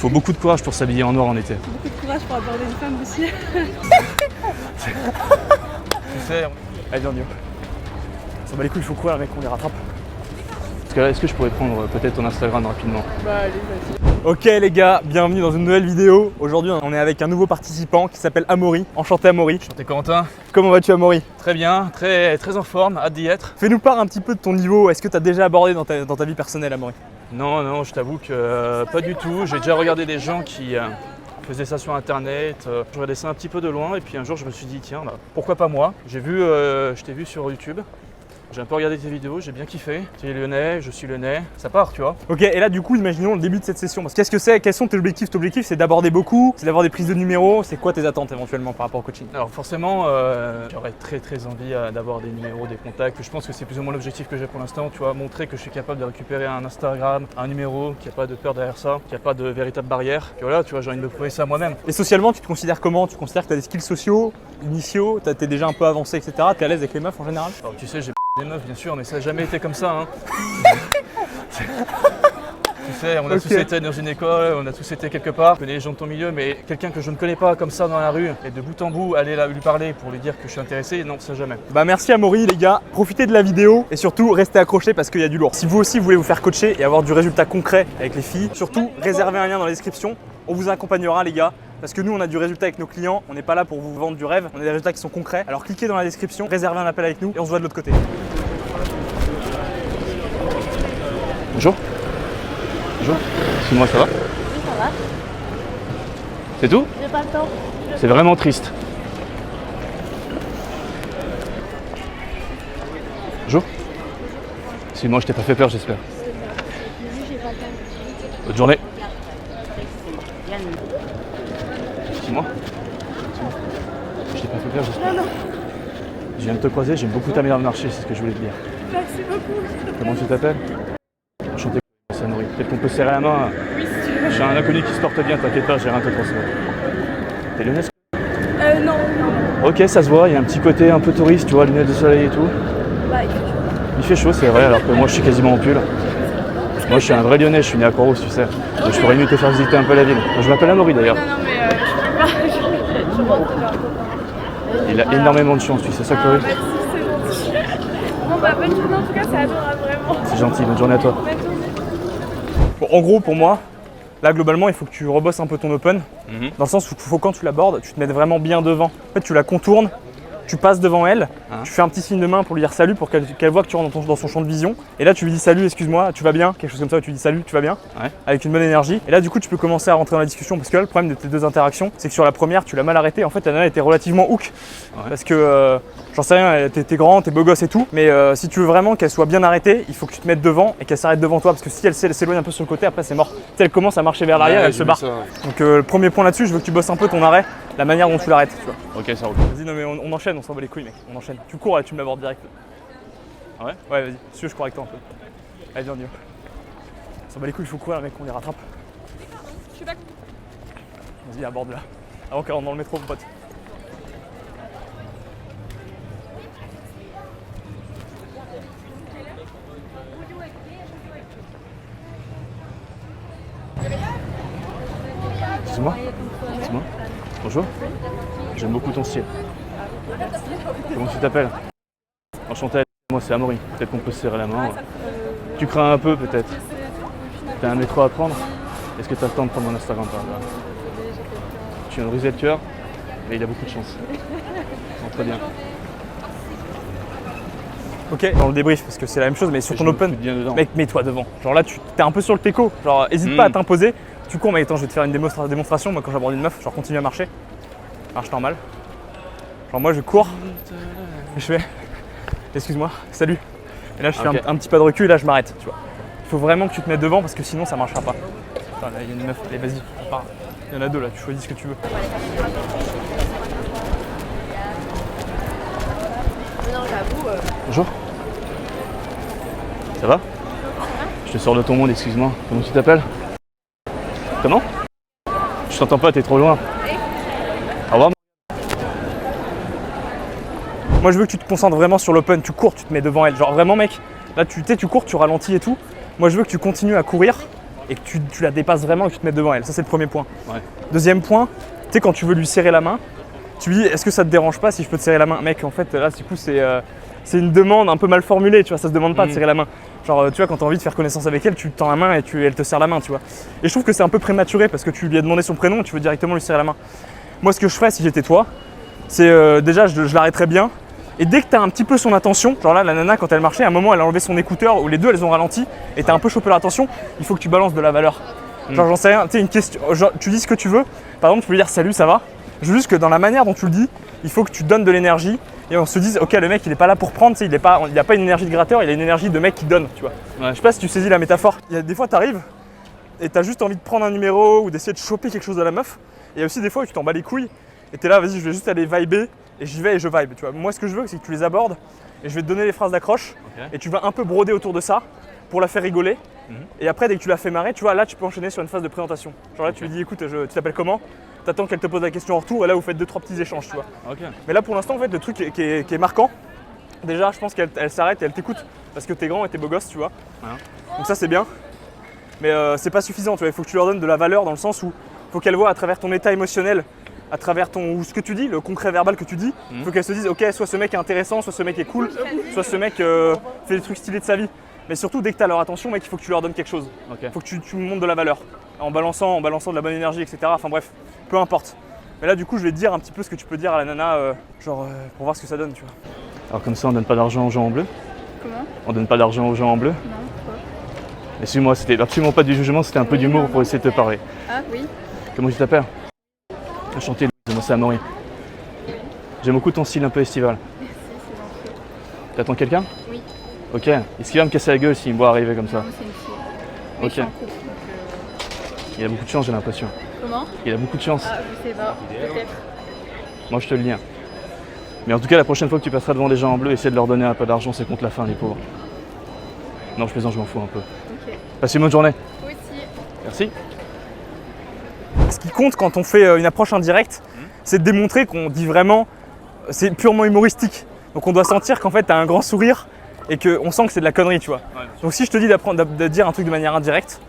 faut beaucoup de courage pour s'habiller en noir en été. Beaucoup de courage pour aborder une femme aussi. Tu sais, allez, viens, ça bat les couilles, il faut courir, mec, on les rattrape. Est-ce que je pourrais prendre peut-être ton Instagram rapidement? Bah allez, vas-y. Ok les gars, bienvenue dans une nouvelle vidéo. Aujourd'hui on est avec un nouveau participant qui s'appelle Amaury. Enchanté Amaury. Enchanté Corentin. Comment vas-tu Amaury? Très bien, très en forme, hâte d'y être. Fais-nous part un petit peu de ton niveau, est-ce que tu as déjà abordé dans ta vie personnelle Amaury? Non, je t'avoue que pas du tout. J'ai déjà regardé des gens qui faisaient ça sur internet. Je regardais ça un petit peu de loin et puis un jour je me suis dit tiens, bah, pourquoi pas moi? Je t'ai vu sur YouTube. J'ai un peu regardé tes vidéos, j'ai bien kiffé. Tu es lyonnais, je suis lyonnais, ça part, tu vois. Ok, et là du coup, imaginons le début de cette session. Parce qu'est-ce que c'est? Quels sont tes objectifs? Ton objectif, c'est d'aborder beaucoup, c'est d'avoir des prises de numéros. C'est quoi tes attentes éventuellement par rapport au coaching? Alors forcément, j'aurais très envie d'avoir des numéros, des contacts. Je pense que c'est plus ou moins l'objectif que j'ai pour l'instant. Tu vois, montrer que je suis capable de récupérer un Instagram, un numéro, qu'il n'y a pas de peur derrière ça, qu'il n'y a pas de véritable barrière. Et voilà, tu vois, j'ai envie de me prouver ça moi-même. Et socialement, tu te considères comment? Tu considères que tu as des skills sociaux, initiaux, t'es déjà un peu avancé, etc. T'es à l'aise avec les meufs en général? Alors, tu sais, j'ai des meufs bien sûr, mais ça n'a jamais été comme ça. Hein. Tu sais, on a tous été dans une école, on a tous été quelque part, je connais les gens de ton milieu, mais quelqu'un que je ne connais pas comme ça dans la rue, et de bout en bout, aller là lui parler pour lui dire que je suis intéressé, non, ça jamais. Bah merci Amaury les gars, profitez de la vidéo et surtout restez accrochés parce qu'il y a du lourd. Si vous aussi voulez vous faire coacher et avoir du résultat concret avec les filles, surtout réservez un lien dans la description, on vous accompagnera les gars. Parce que nous, on a du résultat avec nos clients, on n'est pas là pour vous vendre du rêve, on a des résultats qui sont concrets. Alors cliquez dans la description, réservez un appel avec nous et on se voit de l'autre côté. Bonjour. Bonjour. Excuse-moi, ça va? Oui, ça va. C'est tout? J'ai pas le temps. C'est vraiment triste. Bonjour. Excuse-moi, je t'ai pas fait peur, j'espère. Oui, j'ai pas le temps. Bonne journée. Yann. Excuse-moi. Je t'ai pas fait peur, j'espère. Non. Je viens de te croiser, j'aime beaucoup ta manière de marcher, c'est ce que je voulais te dire. Merci beaucoup. Comment tu t'appelles? Enchanté, c'est Amaury. Peut-être qu'on peut se serrer la main. Oui, si tu veux. Je suis un inconnu qui se porte bien, t'inquiète pas, j'ai rien à te transmettre. T'es lyonnaise? Non. Ok, ça se voit, il y a un petit côté un peu touriste, tu vois, lunettes de soleil et tout. Bah, il fait chaud. Il fait chaud, c'est vrai, alors que moi je suis quasiment en pull. Moi je suis un vrai lyonnais, je suis né à Coros, tu sais. Donc je pourrais mieux te faire visiter un peu la ville. Moi, je m'appelle Amaury d'ailleurs. Non, mais je peux pas. Je rentre vers Il a énormément de chance, tu sais ça, Chloé? Merci, c'est gentil. Bon, bah, bonne journée en tout cas, c'est adorable, vraiment. C'est gentil, bonne journée à toi. Bonne journée. Bon, en gros, pour moi, là globalement, il faut que tu rebosses un peu ton open. Dans le sens où il faut quand tu l'abordes, tu te mettes vraiment bien devant. En fait, tu la contournes, tu passes devant elle, tu fais un petit signe de main pour lui dire salut pour qu'elle voit que tu rentres dans son champ de vision. Et là, tu lui dis salut, excuse-moi, tu vas bien? Quelque chose comme ça, tu lui dis salut, tu vas bien? Ouais. Avec une bonne énergie. Et là, du coup, tu peux commencer à rentrer dans la discussion parce que là, le problème de tes deux interactions, c'est que sur la première, tu l'as mal arrêtée. En fait, la nana était relativement hook. Ouais. Parce que, j'en sais rien, t'es grand, t'es beau gosse et tout. Mais si tu veux vraiment qu'elle soit bien arrêtée, il faut que tu te mettes devant et qu'elle s'arrête devant toi. Parce que si elle s'éloigne un peu sur le côté, après, c'est mort. Tu sais, elle commence à marcher vers l'arrière, elle se barre. Donc, le premier point là-dessus, je veux que tu bosses un peu ton arrêt, la manière dont tu l'arrêtes. Tu vois. Ok, ça roule. Vas-y, non mais on enchaîne, on s'en bat les couilles mec, on enchaîne. Tu cours là, tu me l'abordes direct. Ah ouais? Ouais, vas-y, si tu veux, je cours avec toi un peu. Allez, viens, on y va. On s'en bat les couilles, il faut courir mec, on les rattrape. Je suis back. Vas-y, aborde là. Avant qu'elle rentre dans le métro, mon pote. Excuse-moi. Excuse-moi. Bonjour. J'aime beaucoup ton style. Comment tu t'appelles? Enchanté, moi c'est Amaury. Peut-être qu'on peut se serrer la main. Ouais. Tu crains un peu peut-être. T'as un métro à prendre? Est-ce que t'as le temps de prendre mon Instagram par là? Je suis un brisé de cœur, mais il a beaucoup de chance. Non, très bien. Ok, dans le débrief, parce que c'est la même chose, mais sur ton open, bien dedans. mec, mets-toi devant. Genre là, tu t'es un peu sur le teco. Genre, hésite pas à t'imposer. Tu cours, mais attends, je vais te faire une démonstration. Moi, quand j'aborde une meuf, genre, continue à marcher. Marche normal. Genre, moi, je cours. Et je fais. Excuse-moi, salut. Et là, je fais un petit pas de recul et là, je m'arrête. Tu vois. Il faut vraiment que tu te mettes devant parce que sinon, ça marchera pas. Attends, là, il y a une meuf. Allez, vas-y, on part. Il y en a deux là, tu choisis ce que tu veux. Non, j'avoue. Bonjour. Ça va? Je te sors de ton monde, excuse-moi. Comment tu t'appelles? Comment? Je t'entends pas, t'es trop loin. Au revoir. Moi je veux que tu te concentres vraiment sur l'open, tu cours, tu te mets devant elle. Genre vraiment mec, là tu cours, tu ralentis et tout. Moi je veux que tu continues à courir et que tu la dépasses vraiment et que tu te mets devant elle. Ça, c'est le premier point. Ouais. Deuxième point, tu sais, quand tu veux lui serrer la main, tu lui dis est-ce que ça te dérange pas si je peux te serrer la main? Mec, en fait, là, du coup, c'est une demande un peu mal formulée, tu vois, ça se demande pas de serrer la main. Genre, tu vois, quand tu as envie de faire connaissance avec elle, tu tends la main et elle te serre la main, tu vois. Et je trouve que c'est un peu prématuré parce que tu lui as demandé son prénom, tu veux directement lui serrer la main. Moi, ce que je ferais si j'étais toi, c'est déjà, je l'arrêterais bien. Et dès que tu as un petit peu son attention, genre là, la nana, quand elle marchait, à un moment, elle a enlevé son écouteur, ou les deux, elles ont ralenti, et tu as un peu chopé leur attention, il faut que tu balances de la valeur. Genre, j'en sais rien, tu sais, une question, genre, tu dis ce que tu veux, par exemple, tu peux lui dire salut, ça va. Je veux juste que dans la manière dont tu le dis, il faut que tu donnes de l'énergie et on se dise ok, le mec il est pas là pour prendre, il n'a pas une énergie de gratteur, il a une énergie de mec qui donne, tu vois. Ouais. Je sais pas si tu saisis la métaphore. Il y a des fois t'arrives et t'as juste envie de prendre un numéro ou d'essayer de choper quelque chose de la meuf. Et il y a aussi des fois où tu t'en bats les couilles et t'es là, vas-y, je vais juste aller vibrer et j'y vais et je vibe, tu vois. Moi ce que je veux c'est que tu les abordes et je vais te donner les phrases d'accroche et tu vas un peu broder autour de ça pour la faire rigoler. Et après dès que tu l'as fait marrer, tu vois, là tu peux enchaîner sur une phase de présentation. Genre là tu lui dis écoute, tu t'appelles comment? T'attends qu'elle te pose la question en retour et là vous faites 2-3 petits échanges, tu vois. Mais là pour l'instant en fait le truc qui est marquant, déjà je pense qu'elle s'arrête et elle t'écoute parce que t'es grand et t'es beau gosse, tu vois. Donc ça c'est bien. Mais c'est pas suffisant, tu vois, il faut que tu leur donnes de la valeur dans le sens où il faut qu'elle voit à travers ton état émotionnel, à travers ce que tu dis, le concret verbal que tu dis, il faut qu'elle se dise ok, soit ce mec est intéressant, soit ce mec est cool, soit ce mec fait des trucs stylés de sa vie. Mais surtout dès que tu as leur attention, mec, il faut que tu leur donnes quelque chose. Il faut que tu montres de la valeur en balançant de la bonne énergie, etc. Enfin bref, peu importe. Mais là du coup je vais te dire un petit peu ce que tu peux dire à la nana, pour voir ce que ça donne, tu vois. Alors comme ça on donne pas d'argent aux gens en bleu? Comment? On donne pas d'argent aux gens en bleu? Non, pourquoi? Excuse-moi, c'était absolument pas du jugement, c'était un peu d'humour pour essayer de te parler. Ah oui. Comment tu t'appelles? Enchanté, moi c'est Amaury. J'aime beaucoup ton style un peu estival. Merci, c'est gentil. T'attends quelqu'un? Oui. Ok. Est-ce qu'il va me casser la gueule s'il me voit arriver comme ça? Non, c'est une fille. Mais je suis en couple, donc Il a beaucoup de chance, j'ai l'impression. Comment? Il a beaucoup de chance. Ah, je sais pas, peut-être. Moi je te le dis. Mais en tout cas, la prochaine fois que tu passeras devant des gens en bleu, essaie de leur donner un peu d'argent, c'est contre la fin, les pauvres. Non, je plaisante, je m'en fous un peu. Ok. Passez une bonne journée. Vous aussi. Merci. Ce qui compte quand on fait une approche indirecte, c'est de démontrer qu'on dit vraiment, c'est purement humoristique. Donc on doit sentir qu'en fait tu as un grand sourire et qu'on sent que c'est de la connerie, tu vois. Donc si je te dis de dire un truc de manière indirecte,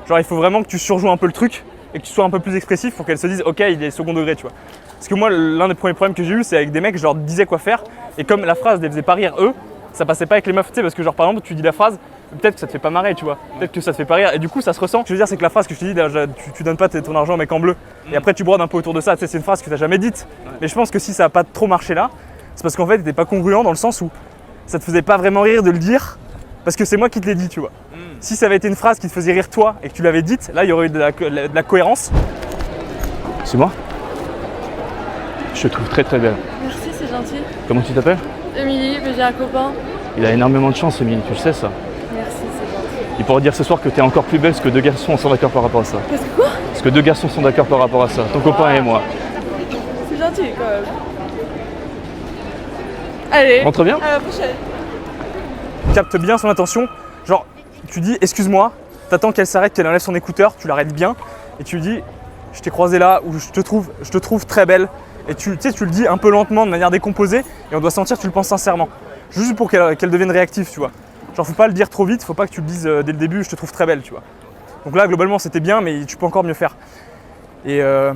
genre il faut vraiment que tu surjoues un peu le truc et que tu sois un peu plus expressif pour qu'elle se dise ok, il est second degré, tu vois. Parce que moi l'un des premiers problèmes que j'ai eu c'est avec des mecs, je leur disais quoi faire et comme la phrase ne les faisait pas rire eux, ça passait pas avec les meufs, tu sais, parce que genre par exemple tu dis la phrase, peut-être que ça te fait pas marrer, tu vois, peut-être que ça te fait pas rire et du coup ça se ressent. Ce que je veux dire c'est que la phrase que je te dis, tu donnes pas ton argent au mec en bleu et après tu brodes un peu autour de ça, tu sais, c'est une phrase que t'as jamais dite. Mais je pense que si ça a pas trop marché là, c'est parce qu'en fait t'étais pas congruent dans le sens où ça te faisait pas vraiment rire de le dire parce que c'est moi qui te l'ai dit, tu vois. Si ça avait été une phrase qui te faisait rire toi et que tu l'avais dite, là il y aurait eu de la cohérence. C'est moi? Je te trouve très très belle. Merci, c'est gentil. Comment tu t'appelles? Émilie, j'ai un copain. Il a énormément de chance, Émilie, tu le sais ça. Merci, c'est gentil. Il pourra dire ce soir que t'es encore plus belle parce que deux garçons sont d'accord par rapport à ça. Parce que quoi? Parce que deux garçons sont d'accord par rapport à ça, ton copain et moi. C'est gentil quand même. Allez. Rentre bien? À la prochaine. Capte bien son attention, genre tu dis excuse-moi, t'attends qu'elle s'arrête, qu'elle enlève son écouteur, tu l'arrêtes bien et tu lui dis je t'ai croisé là ou je te trouve très belle et tu sais tu le dis un peu lentement de manière décomposée et on doit sentir que tu le penses sincèrement, juste pour qu'elle devienne réactive, tu vois. Genre faut pas le dire trop vite, faut pas que tu le dises dès le début je te trouve très belle, tu vois. Donc là globalement c'était bien mais tu peux encore mieux faire. Et alors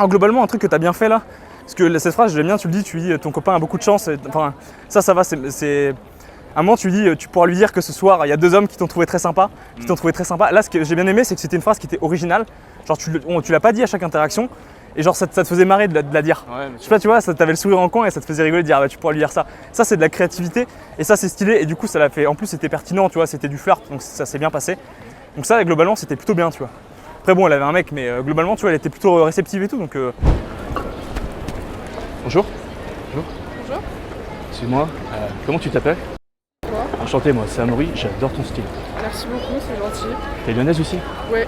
globalement un truc que t'as bien fait là, parce que cette phrase j'aime bien, tu le dis, tu dis ton copain a beaucoup de chance, enfin ça va, c'est à un moment tu dis, tu pourras lui dire que ce soir il y a deux hommes qui t'ont trouvé très sympa, Là ce que j'ai bien aimé c'est que c'était une phrase qui était originale, genre tu l'as pas dit à chaque interaction et genre ça te faisait marrer de la dire. Ouais, je sais pas, tu vois, t'avais le sourire en coin et ça te faisait rigoler de dire ah bah tu pourras lui dire ça. Ça c'est de la créativité et ça c'est stylé et du coup ça l'a fait, en plus c'était pertinent, tu vois, c'était du flirt donc ça s'est bien passé. Donc ça globalement c'était plutôt bien, tu vois. Après bon elle avait un mec mais globalement tu vois elle était plutôt réceptive et tout donc Bonjour. Bonjour. Excuse-moi, comment tu t'appelles? Moi. Enchanté, moi c'est Amaury, j'adore ton style. Merci beaucoup, c'est gentil. T'es lyonnaise aussi? Ouais.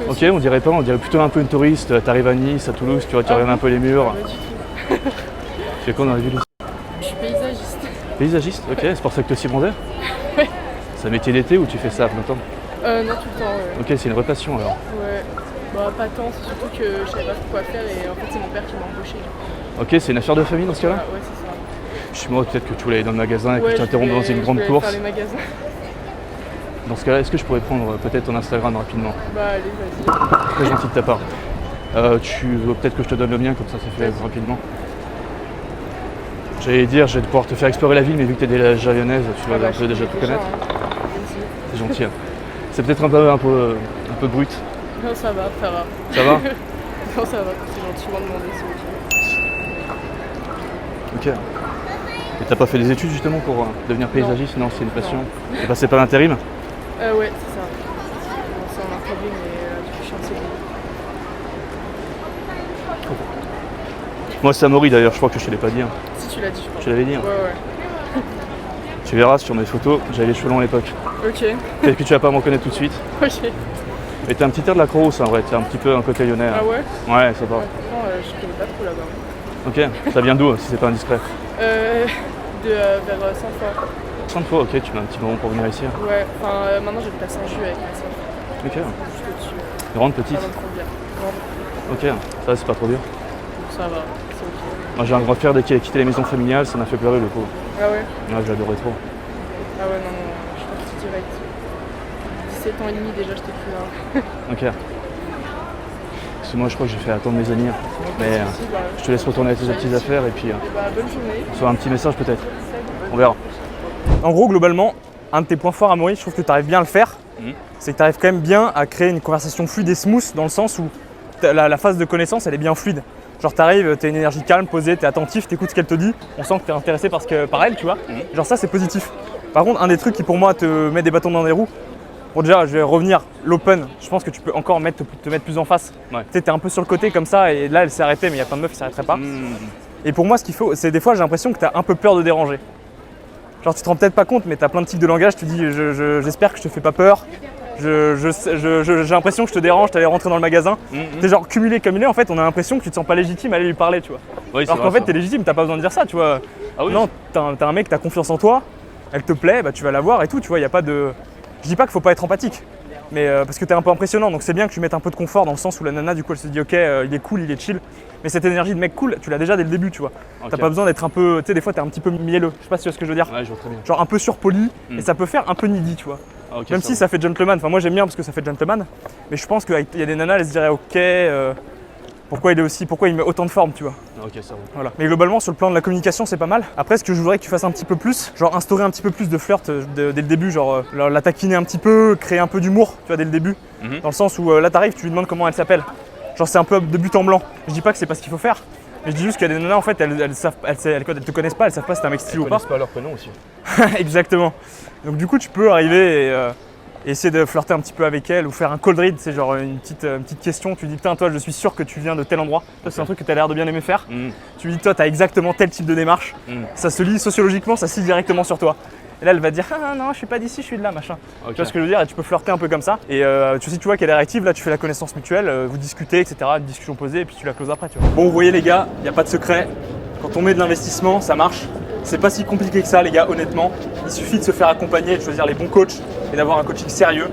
Ok, on dirait pas, on dirait plutôt un peu une touriste, t'arrives à Nice, à Toulouse, tu vois, tu regardes un peu les murs. Pas du tout. Tu fais quoi dans la ville ici? Je suis paysagiste. Paysagiste? Ok, c'est pour ça que t'es aussi bronzée? Ouais. C'est un métier d'été ou tu fais ça à plein temps? Non, tout le temps, ouais. Ok, c'est une vraie passion alors. Ouais. Bah, pas tant, c'est surtout que je savais pas trop quoi faire et en fait, c'est mon père qui m'a embauché. Ok, c'est une affaire de famille dans ce cas-là? Ouais, c'est ça. Je suis moi, peut-être que tu voulais aller dans le magasin et que Ouais, je t'interromps dans une grande je voulais course. faire les magasins. Dans ce cas-là, est-ce que je pourrais prendre peut-être ton Instagram rapidement? Bah allez, vas-y. Très gentil de ta part. Tu veux peut-être que je te donne le mien, comme ça fait rapidement. J'allais dire, je vais pouvoir te faire explorer la ville, mais vu que tu es déjà lyonnaise, tu vas déjà tout connaître. C'est gentil. Hein. C'est peut-être un peu brut. Non, ça va, ça va. Ça va? Non, ça va, c'est gentiment demandé, c'est ok. Ok. Et t'as pas fait des études justement pour devenir paysagiste? Non, c'est une passion. T'es passé par l'intérim? Ouais, c'est ça. C'est en intérim, mais du coup, je suis en CDI. Moi, c'est Amaury d'ailleurs, je crois que je te l'ai pas dit. Hein. Si, tu l'as dit, je crois. Je te l'avais dit. Hein. Ouais. Tu verras sur mes photos, j'avais les cheveux longs à l'époque. Ok. Peut-être que tu vas pas me reconnaître tout de suite. Ok. Et t'as un petit air de la Croix-Rousse en vrai, t'as un petit peu un côté lyonnais. Ah ouais? Ouais, ça va. Ouais, non, je connais pas trop là-bas. Ok, ça vient d'où si c'est pas indiscret? Vers Sainte-Foy. Sainte-Foy, ok, tu mets un petit moment pour venir ici. Hein. Ouais, enfin maintenant j'habite à Saint-Just avec ma soeur. Ok. Juste au-dessus. Grande, petite? Ça va trop bien. Ok, ça c'est pas trop dur. Ça va, c'est ok. Moi j'ai un grand frère dès qu'il a quitté les maisons familiales, ça m'a fait pleurer le pauvre. Ah ouais? Ouais, je l'adorais trop. Ah ouais, non, je suis partie direct. 17 ans et demi déjà, j'étais plus là. Ok. Parce que moi je crois que j'ai fait attendre mes amis. Mais je te laisse retourner à tes petites affaires et puis Bonne journée. soit un petit message peut-être. On verra. En gros, globalement, un de tes points forts à Amaury, je trouve que tu arrives bien à le faire. C'est que tu arrives quand même bien à créer une conversation fluide et smooth dans le sens où la phase de connaissance, elle est bien fluide. Genre t'arrives, t'as une énergie calme, posée, t'es attentif, t'écoutes ce qu'elle te dit, on sent que t'es intéressé par elle, tu vois. Genre ça, c'est positif. Par contre, un des trucs qui pour moi te met des bâtons dans les roues, bon déjà, je vais revenir, l'open, je pense que tu peux encore te mettre plus en face. Ouais. Tu sais, t'es un peu sur le côté comme ça et là, elle s'est arrêtée, mais il y a plein de meufs qui s'arrêteraient pas. Et pour moi, ce qu'il faut, c'est des fois, j'ai l'impression que t'as un peu peur de déranger. Genre tu te rends peut-être pas compte, mais t'as plein de tics de langage, tu dis j'espère que je te fais pas peur. J'ai l'impression que je te dérange, t'allais rentrer dans le magasin. T'es genre cumulé, en fait, on a l'impression que tu te sens pas légitime à aller lui parler, tu vois. Oui, alors qu'en fait, t'es légitime, t'as pas besoin de dire ça, tu vois. Ah oui. Non, t'as un mec, t'as confiance en toi, elle te plaît, bah tu vas la voir et tout, tu vois, y a pas de. Je dis pas qu'il faut pas être empathique, mais parce que t'es un peu impressionnant, donc c'est bien que tu mettes un peu de confort dans le sens où la nana, du coup, elle se dit ok, il est cool, il est chill. Mais cette énergie de mec cool, tu l'as déjà dès le début, tu vois. Okay. T'as pas besoin d'être un peu. Tu sais, des fois, t'es un petit peu mielleux. Je sais pas si tu vois ce que je veux dire. Ouais, je vois très bien. Genre un peu surpoli, et ça peut faire un peu needy, tu vois. Ah, okay, même si ça fait gentleman. Enfin, moi, j'aime bien parce que ça fait gentleman. Mais je pense qu'il y a des nanas, elles se diraient ok, pourquoi il met autant de forme, tu vois. Ok, ça va. Voilà. Mais globalement, sur le plan de la communication, c'est pas mal. Après, ce que je voudrais que tu fasses un petit peu plus, genre instaurer un petit peu plus de flirt dès le début, genre la taquiner un petit peu, créer un peu d'humour, tu vois, dès le début. Dans le sens où là, t'arrives, tu lui demandes comment elle s'appelle. Genre, c'est un peu de but en blanc. Je dis pas que c'est pas ce qu'il faut faire. Mais je dis juste qu'il y a des nanas, en fait, elles te connaissent pas, elles savent pas si t'es un mec stylé ou pas. Elles connaissent pas leur prénom aussi. Exactement. Donc du coup, tu peux arriver et essayer de flirter un petit peu avec elle ou faire un cold read, c'est genre une petite question. Tu dis putain, toi, je suis sûr que tu viens de tel endroit. Toi, c'est un truc que tu as l'air de bien aimer faire. Tu lui dis toi, tu as exactement tel type de démarche. Ça se lit sociologiquement, ça se lit directement sur toi. Et là, elle va dire ah non, je suis pas d'ici, je suis de là, machin. Okay. Tu vois ce que je veux dire? Et tu peux flirter un peu comme ça. Et si tu vois qu'elle est réactive, là, tu fais la connaissance mutuelle, vous discutez, etc. Une discussion posée, et puis tu la closes après. Tu vois. Bon, vous voyez les gars, il n'y a pas de secret. Quand on met de l'investissement, ça marche. C'est pas si compliqué que ça, les gars, honnêtement. Il suffit de se faire accompagner, de choisir les bons coachs et d'avoir un coaching sérieux.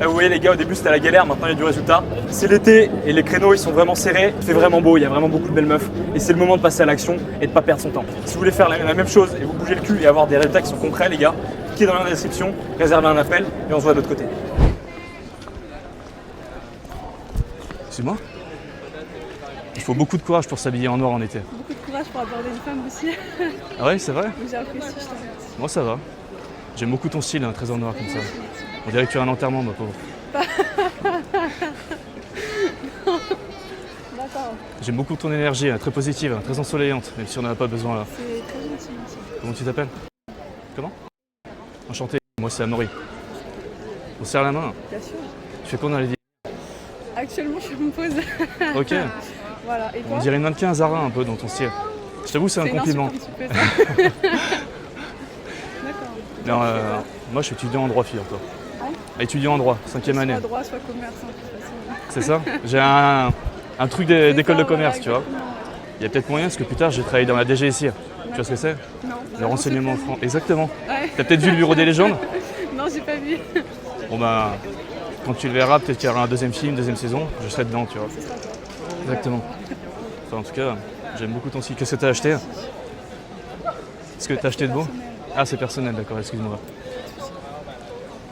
Là, vous voyez les gars, au début c'était la galère, maintenant il y a du résultat. C'est l'été et les créneaux ils sont vraiment serrés, il fait vraiment beau, il y a vraiment beaucoup de belles meufs et c'est le moment de passer à l'action et de pas perdre son temps. Si vous voulez faire la même chose et vous bougez le cul et avoir des résultats qui sont concrets les gars, cliquez dans la description, réservez un appel et on se voit de l'autre côté. C'est moi? Il faut beaucoup de courage pour s'habiller en noir en été. Beaucoup de courage pour aborder une femme aussi. Ah ouais, c'est vrai? J'apprécie, je t'en remercie. Moi ça va. J'aime beaucoup ton style, un trésor noir comme ça. On dirait que tu as un enterrement, ma pauvre. D'accord. J'aime beaucoup ton énergie, très positive, très ensoleillante, même si on n'en a pas besoin là. C'est très gentil, merci. Comment tu t'appelles? Comment? Enchanté, moi c'est Amaury. On serre la main. Bien sûr. Tu fais quoi dans les dîners? Actuellement, je me pose. Ok. Voilà, et toi? On dirait une mannequin Zara un peu dans ton style. Je t'avoue, c'est un compliment. C'est une insulte un petit peu, ça. D'accord. Non, moi je suis étudiant en droit, figure-toi. Ah, étudiant en droit, 5e année. Soit droit, soit commerce, de toute façon. C'est ça? J'ai un truc d'école de commerce, tu vois. Il y a peut-être moyen, parce que plus tard j'ai travaillé dans la DGSI. Tu vois ce que c'est? Non. Le renseignement en France. Exactement. Ouais. T'as peut-être vu le bureau des légendes? Non, j'ai pas vu. Bon bah, quand tu le verras, peut-être qu'il y aura un deuxième film, deuxième saison, je serai dedans, tu vois. Exactement. Enfin, en tout cas, j'aime beaucoup ton style. Qu'est-ce que t'as acheté? Est-ce que t'as acheté de beau? Ah, c'est personnel, d'accord, excuse-moi.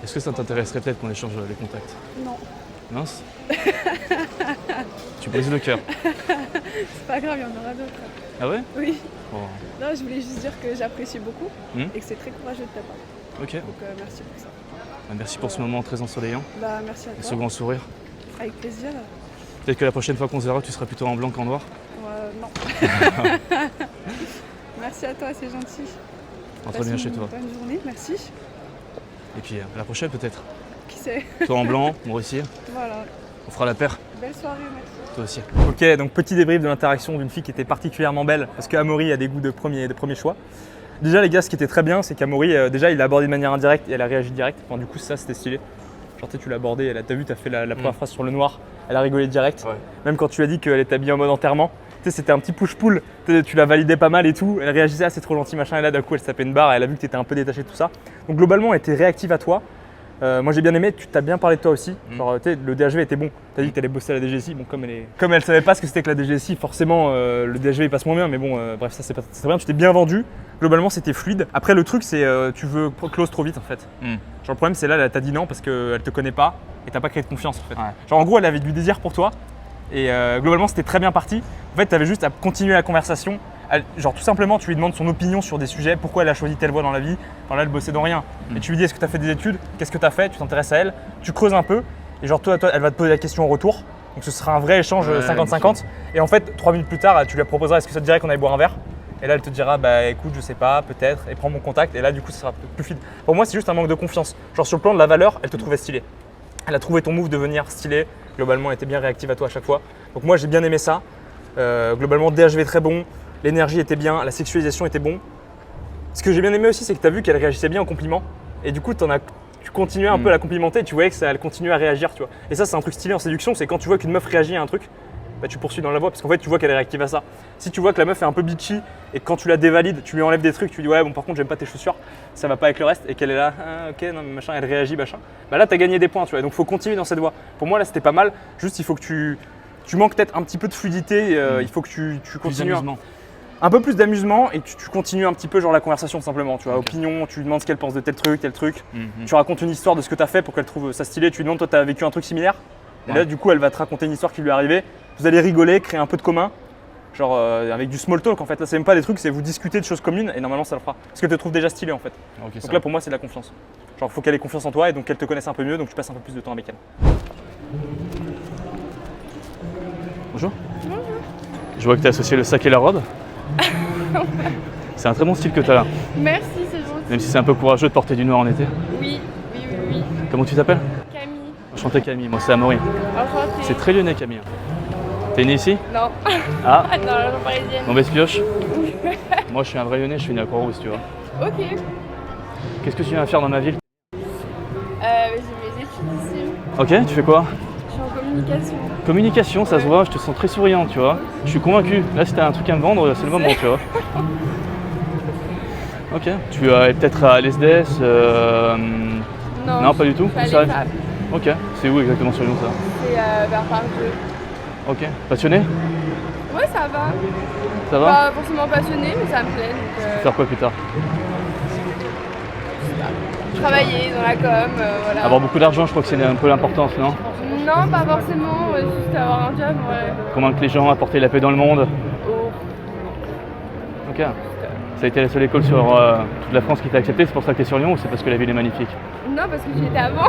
Est-ce que ça t'intéresserait peut-être qu'on échange les contacts? Non. Mince. Tu brises le cœur. C'est pas grave, il y en aura d'autres. Ah ouais? Oui. Bon, Non, je voulais juste dire que j'apprécie beaucoup Hmm. et que c'est très courageux de ta part. ok. Donc merci pour ça. Merci pour ce moment très ensoleillant Bah merci à et ce toi. grand sourire. Avec plaisir. Peut-être que la prochaine fois qu'on se verra, tu seras plutôt en blanc qu'en noir. Non. Merci à toi, c'est gentil. Rentre Passe bien une chez toi. Bonne journée, merci. Et puis à la prochaine peut-être. Qui sait? Toi en blanc, moi aussi. Voilà. On fera la paire. Belle soirée, merci. Toi aussi. Ok, donc petit débrief de l'interaction d'une fille qui était particulièrement belle, parce qu'Amaury a des goûts de premier choix. Déjà les gars, ce qui était très bien, c'est qu'Amaury, déjà il l'a abordé de manière indirecte et elle a réagi direct. Enfin, du coup ça c'était stylé. Genre tu l'as abordé, t'as vu, t'as fait la première phrase sur le noir, elle a rigolé direct. Ouais. Même quand tu as dit qu'elle était habillée en mode enterrement, tu sais, c'était un petit push-pull, tu l'as validé pas mal et tout, elle réagissait, ah c'est trop gentil machin, et là d'un coup elle se tapait une barre, elle a vu que tu étais un peu détaché de tout ça. Donc globalement elle était réactive à toi. Moi j'ai bien aimé, tu t'as bien parlé de toi aussi. Genre, le DHV était bon. Tu as dit que tu allais bosser à la DGSI. Bon, comme elle savait pas ce que c'était que la DGSI, forcément le DHV il passe moins bien. Mais bon, bref, ça c'est pas très bien. Tu t'es bien vendu. Globalement c'était fluide. Après le truc c'est tu veux close trop vite en fait. Genre le problème c'est là, elle t'a dit non parce qu'elle te connaît pas et t'as pas créé de confiance en fait. Ouais. Genre en gros elle avait du désir pour toi et globalement c'était très bien parti. En fait tu avais juste à continuer la conversation. Genre tout simplement tu lui demandes son opinion sur des sujets, pourquoi elle a choisi telle voie dans la vie. Enfin là elle bossait dans rien. Et tu lui dis est-ce que tu as fait des études, qu'est-ce que tu as fait, tu t'intéresses à elle, tu creuses un peu et genre toi elle va te poser la question en retour. Donc ce sera un vrai échange 50-50 et en fait 3 minutes plus tard tu lui proposeras est-ce que ça te dirait qu'on aille boire un verre. Et là elle te dira bah écoute je sais pas, peut-être, et prends mon contact et là du coup ça sera plus fluide. Pour moi c'est juste un manque de confiance. Genre sur le plan de la valeur elle te trouvait stylé. Elle a trouvé ton move de venir stylé, globalement elle était bien réactive à toi à chaque fois. Donc moi j'ai bien aimé ça. Globalement DHV très bon. L'énergie était bien, la sexualisation était bon. Ce que j'ai bien aimé aussi, c'est que tu as vu qu'elle réagissait bien aux compliments. Et du coup, tu continuais un peu à la complimenter et tu voyais que elle continuait à réagir. Tu vois. Et ça, c'est un truc stylé en séduction, c'est quand tu vois qu'une meuf réagit à un truc, bah, tu poursuis dans la voie parce qu'en fait, tu vois qu'elle est réactive à ça. Si tu vois que la meuf est un peu bitchy et que quand tu la dévalides, tu lui enlèves des trucs, tu lui dis ouais, bon, par contre, j'aime pas tes chaussures, ça va pas avec le reste et qu'elle est là, ah, ok, non, mais machin, elle réagit, machin. Bah là, tu as gagné des points, tu vois. Donc, faut continuer dans cette voie. Pour moi, là, c'était pas mal. Juste, il faut que tu manques peut-être un petit peu de fluidité. Il faut que tu continues. Un peu plus d'amusement et tu continues un petit peu genre la conversation simplement, tu vois, opinion, tu lui demandes ce qu'elle pense de tel truc, tu racontes une histoire de ce que tu as fait pour qu'elle trouve ça stylé, tu lui demandes toi tu as vécu un truc similaire, et là du coup elle va te raconter une histoire qui lui est arrivée, vous allez rigoler, créer un peu de commun, genre avec du small talk en fait, là c'est même pas des trucs, c'est vous discuter de choses communes et normalement ça le fera, parce qu'elle te trouve déjà stylé en fait. Okay, donc là pour moi c'est de la confiance, genre faut qu'elle ait confiance en toi et donc qu'elle te connaisse un peu mieux, donc tu passes un peu plus de temps avec elle. Bonjour. Je vois que tu as associé le sac et la robe. C'est un très bon style que tu as là, Merci, c'est gentil. même si c'est un peu courageux de porter du noir en été. Oui. Comment tu t'appelles? Camille. Enchanté Camille, moi c'est Amaury. Enchantée. C'est très lyonnais Camille. T'es né ici? Non. Ah, Dans la région parisienne. mauvaise pioche. Moi je suis un vrai lyonnais, je suis né à Croix-Rousse, tu vois. Ok. Qu'est-ce que tu viens faire dans ma ville? J'ai mes études ici. Ok, tu fais quoi? Je suis en communication. Communication, ça se voit, je te sens très souriante, tu vois. Je suis convaincu. Là, si t'as un truc à me vendre, c'est le moment, tu vois. Ok. Tu es peut-être à l'ESDS Non, pas du tout. Je suis Ça à arrive. l'ESAP. Ok. C'est où exactement sur Lyon, ça? C'est vers Parc 2. Ok. Passionné? Ouais, ça va. Ça va? Pas forcément passionné, mais ça me plaît. Donc, Faire quoi plus tard? travailler dans la com, voilà. Avoir beaucoup d'argent, je crois que c'est un peu l'importance, non? Non, pas forcément, juste avoir un job, ouais. Convaincre les gens, apporter la paix dans le monde. Oh. Ok. Ça a été la seule école sur toute la France qui t'a accepté, c'est pour ça que t'es sur Lyon ou c'est parce que la ville est magnifique? Non, parce que j'y étais avant,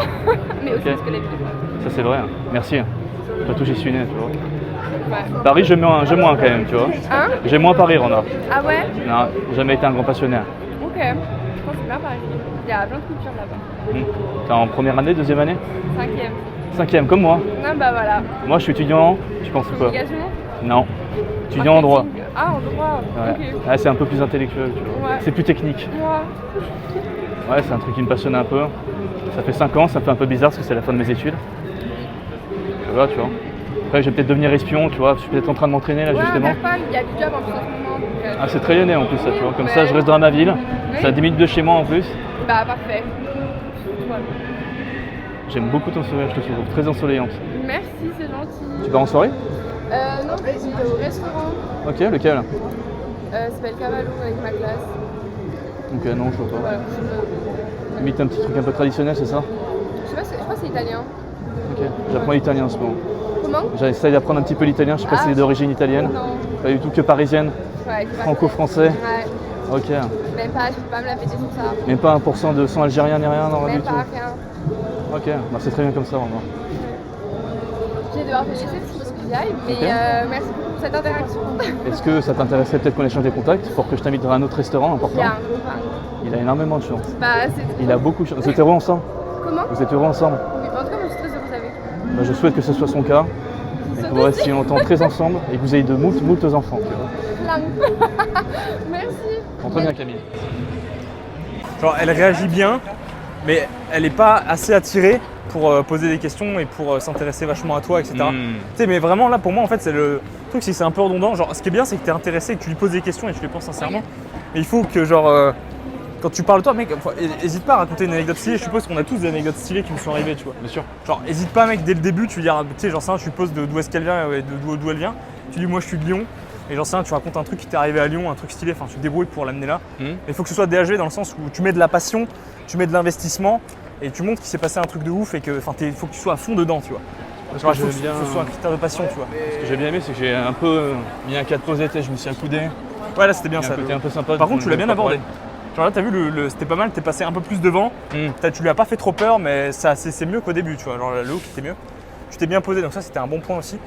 mais aussi Ok. parce que la ville est bonne. Ça c'est vrai, merci. Après tout, j'y suis né, tu vois. Ouais. Paris, j'aime moins quand même, tu vois. Hein? J'aime moins Paris, Renard. Ah ouais? Non, jamais été un grand passionné. Ok. Je pense que c'est bien Paris. Il y a plein de cultures là-bas. T'es en première année, deuxième année? 5e. 5e, comme moi. Non, bah voilà. Moi, je suis étudiant, tu penses quoi? Communication? Non. Étudiant en droit. Marketing. Ah, en droit. Ouais. Ok. Ah, c'est un peu plus intellectuel, tu vois. Ouais. C'est plus technique. Moi. Ouais, c'est un truc qui me passionne un peu. Ça fait 5 ans, ça me fait un peu bizarre parce que c'est la fin de mes études. Voilà, tu vois. Après, je vais peut-être devenir espion, tu vois. Je suis peut-être en train de m'entraîner là, Ouais, justement. il y a du job en plus en ce moment. Donc, Ah, c'est très lyonnais en plus, ça, tu vois. Comme Ouais. ça, je reste dans ma ville. Oui. C'est à 10 minutes de chez moi en plus. Bah, parfait. Voilà. J'aime beaucoup ton sourire, je te trouve très ensoleillante. Merci, c'est gentil. Tu pars en soirée? Non, j'étais au restaurant. Ok, lequel? Ça s'appelle Cavallo avec ma classe. Ok, non, je vois pas. Voilà. Limite un petit truc un peu traditionnel, c'est ça? je crois que c'est italien. Ok, j'apprends l'italien en ce moment. Comment? J'essaye d'apprendre un petit peu l'italien, je sais pas si c'est d'origine italienne. Non. Pas du tout que parisienne, Ouais, franco-français. Ouais. Ok. Même pas, je peux pas me la péter sur ça. Même pas 1% de sang algérien ni rien, non, rien Même du tout. pas, rien. Ok, bah c'est très bien comme ça vraiment. Je vais devoir te laisser parce qu'il faut que j'y aille, mais Ok. merci beaucoup pour cette interaction. Est-ce que ça t'intéresserait peut-être qu'on échange des contacts pour que je t'invite dans un autre restaurant important? Il y a un copain. Il a énormément de chance. Bah, c'est Il a beaucoup de chance. Vous êtes heureux ensemble? Comment? Vous êtes heureux ensemble? Oui, en tout cas, moi, je suis très heureuse avec lui. Bah, je souhaite que ce soit son cas. Et que vous restiez longtemps très ensemble et que vous ayez de moult enfants. Tu vois. Plein. Merci. Très bien Camille. Genre, elle réagit bien, mais elle n'est pas assez attirée pour poser des questions et pour s'intéresser vachement à toi, etc. Tu sais, mais vraiment là, pour moi, en fait, c'est le truc, c'est que c'est un peu redondant. Genre, ce qui est bien, c'est que tu es intéressé, et que tu lui poses des questions et tu les penses sincèrement. Mais il faut que, genre, quand tu parles de toi, mec, hésite pas à raconter une anecdote stylée. Je suppose qu'on a tous des anecdotes stylées qui nous sont arrivées, tu vois. Bien sûr. Genre, hésite pas, mec, dès le début, tu lui dis, tu sais, genre, ça, tu poses d'où est-ce qu'elle vient et d'où elle vient. Tu dis, moi, je suis de Lyon. Et genre, ça, tu racontes un truc qui t'est arrivé à Lyon, un truc stylé, enfin, tu te débrouilles pour l'amener là. Il faut que ce soit DHV dans le sens où tu mets de la passion, tu mets de l'investissement et tu montres qu'il s'est passé un truc de ouf et que, enfin, il faut que tu sois à fond dedans, tu vois. Genre, il faut que ce soit un critère de passion, tu vois. Ce que j'ai bien aimé, c'est que j'ai un peu mis un cadre posé, je me suis accoudé. Ouais, là, c'était bien Il y a ça. un côté un peu sympa. Par contre, tu l'as bien abordé. Genre là, t'as vu, c'était pas mal, t'es passé un peu plus devant. Tu lui as pas fait trop peur, mais c'est mieux qu'au début, tu vois. Genre, le hook était mieux. Tu t'es bien posé, donc ça, c'était un bon point aussi.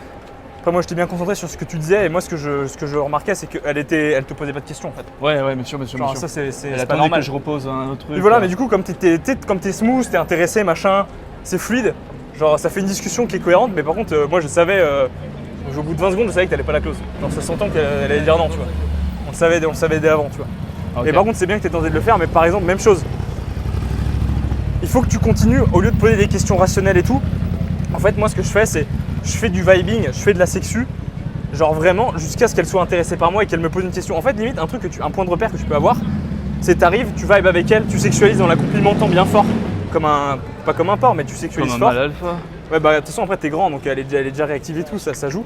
Après, moi, j'étais bien concentré sur ce que tu disais, et moi, ce que je remarquais, c'est qu'elle te posait pas de questions, en fait. Ouais, bien sûr. Genre, ça, c'est Elle pas attendait normal. que je repose un autre truc. Et voilà, mais du coup, comme t'es smooth, t'es intéressé, machin, c'est fluide. Genre, ça fait une discussion qui est cohérente, mais par contre, moi, je savais, au bout de 20 secondes, je savais que t'allais pas la close. Genre, ça s'entend qu'elle allait dire non, tu vois. On le savait dès avant, tu vois. Okay. Et par contre, c'est bien que tu aies tenté de le faire, mais par exemple, même chose. Il faut que tu continues, au lieu de poser des questions rationnelles et tout. En fait, moi, ce que je fais, c'est je fais du vibing, je fais de la sexu, genre vraiment, jusqu'à ce qu'elle soit intéressée par moi et qu'elle me pose une question. En fait, limite, un point de repère que tu peux avoir, c'est t'arrives, tu vibes avec elle, tu sexualises en la complimentant bien fort, pas comme un porc, mais tu sexualises comme fort. un mâle alpha. Ouais, bah de toute façon, après, t'es grand, donc elle est déjà réactive et tout, ça joue.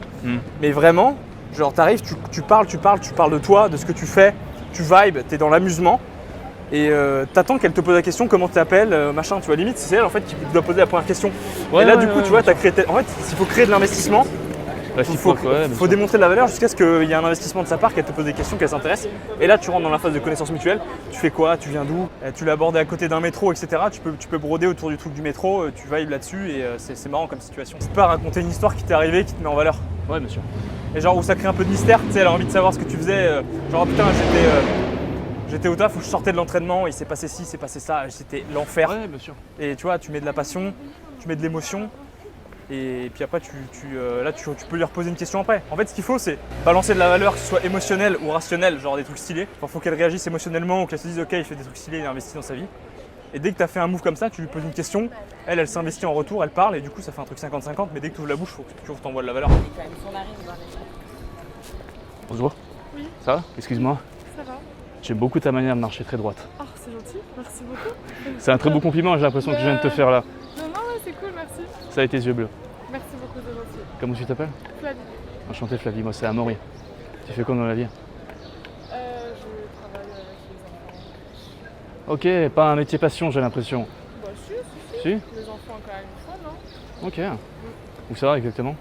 Mais vraiment, genre, t'arrives, tu parles de toi, de ce que tu fais. Tu vibes, t'es dans l'amusement et t'attends qu'elle te pose la question, comment tu t'appelles, machin, tu vois, limite c'est elle en fait qui doit poser la première question. Et là du coup tu vois, t'as créé, en fait il faut créer de l'investissement, il faut démontrer de la valeur jusqu'à ce qu'il y ait un investissement de sa part, qu'elle te pose des questions, qu'elle s'intéresse. Et là tu rentres dans la phase de connaissance mutuelle, tu fais quoi, tu viens d'où, tu l'as abordé à côté d'un métro, etc. Tu peux broder autour du truc du métro, tu vibes là-dessus et c'est marrant comme situation. Tu peux pas raconter une histoire qui t'est arrivée, qui te met en valeur. Ouais, bien sûr. Et genre où ça crée un peu de mystère, tu sais, elle a envie de savoir ce que tu faisais. Genre putain, j'étais au taf où je sortais de l'entraînement, il s'est passé ci, il s'est passé ça, c'était l'enfer. Ouais, bien sûr. Et tu vois, tu mets de la passion, tu mets de l'émotion. Et puis après, tu peux lui reposer une question après. En fait, ce qu'il faut, c'est balancer de la valeur, que ce soit émotionnelle ou rationnelle, genre des trucs stylés. Il faut qu'elle réagisse émotionnellement ou qu'elle se dise, ok, il fait des trucs stylés, il investit dans sa vie. Et dès que tu as fait un move comme ça, tu lui poses une question, elle s'investit en retour, elle parle, et du coup, ça fait un truc 50-50. Mais dès que tu ouvres la bouche, il faut que tu t'envoies de la valeur. Bonjour. Oui. Ça va? Excuse-moi. Ça va? J'aime beaucoup ta manière de marcher très droite. Oh, c'est gentil, merci beaucoup. C'est un très beau compliment, j'ai l'impression que je viens de te faire là. Non, ouais, c'est cool, merci. Ça a été yeux bleus. Merci beaucoup, c'est gentil. Comment tu t'appelles? Flavie. Enchanté Flavie, moi c'est Amaury. Tu fais quoi dans la vie? Je travaille avec les enfants. Ok, pas un métier passion j'ai l'impression. Bah si. Si? Les enfants quand même une fois, non? Ok. Où ça va exactement?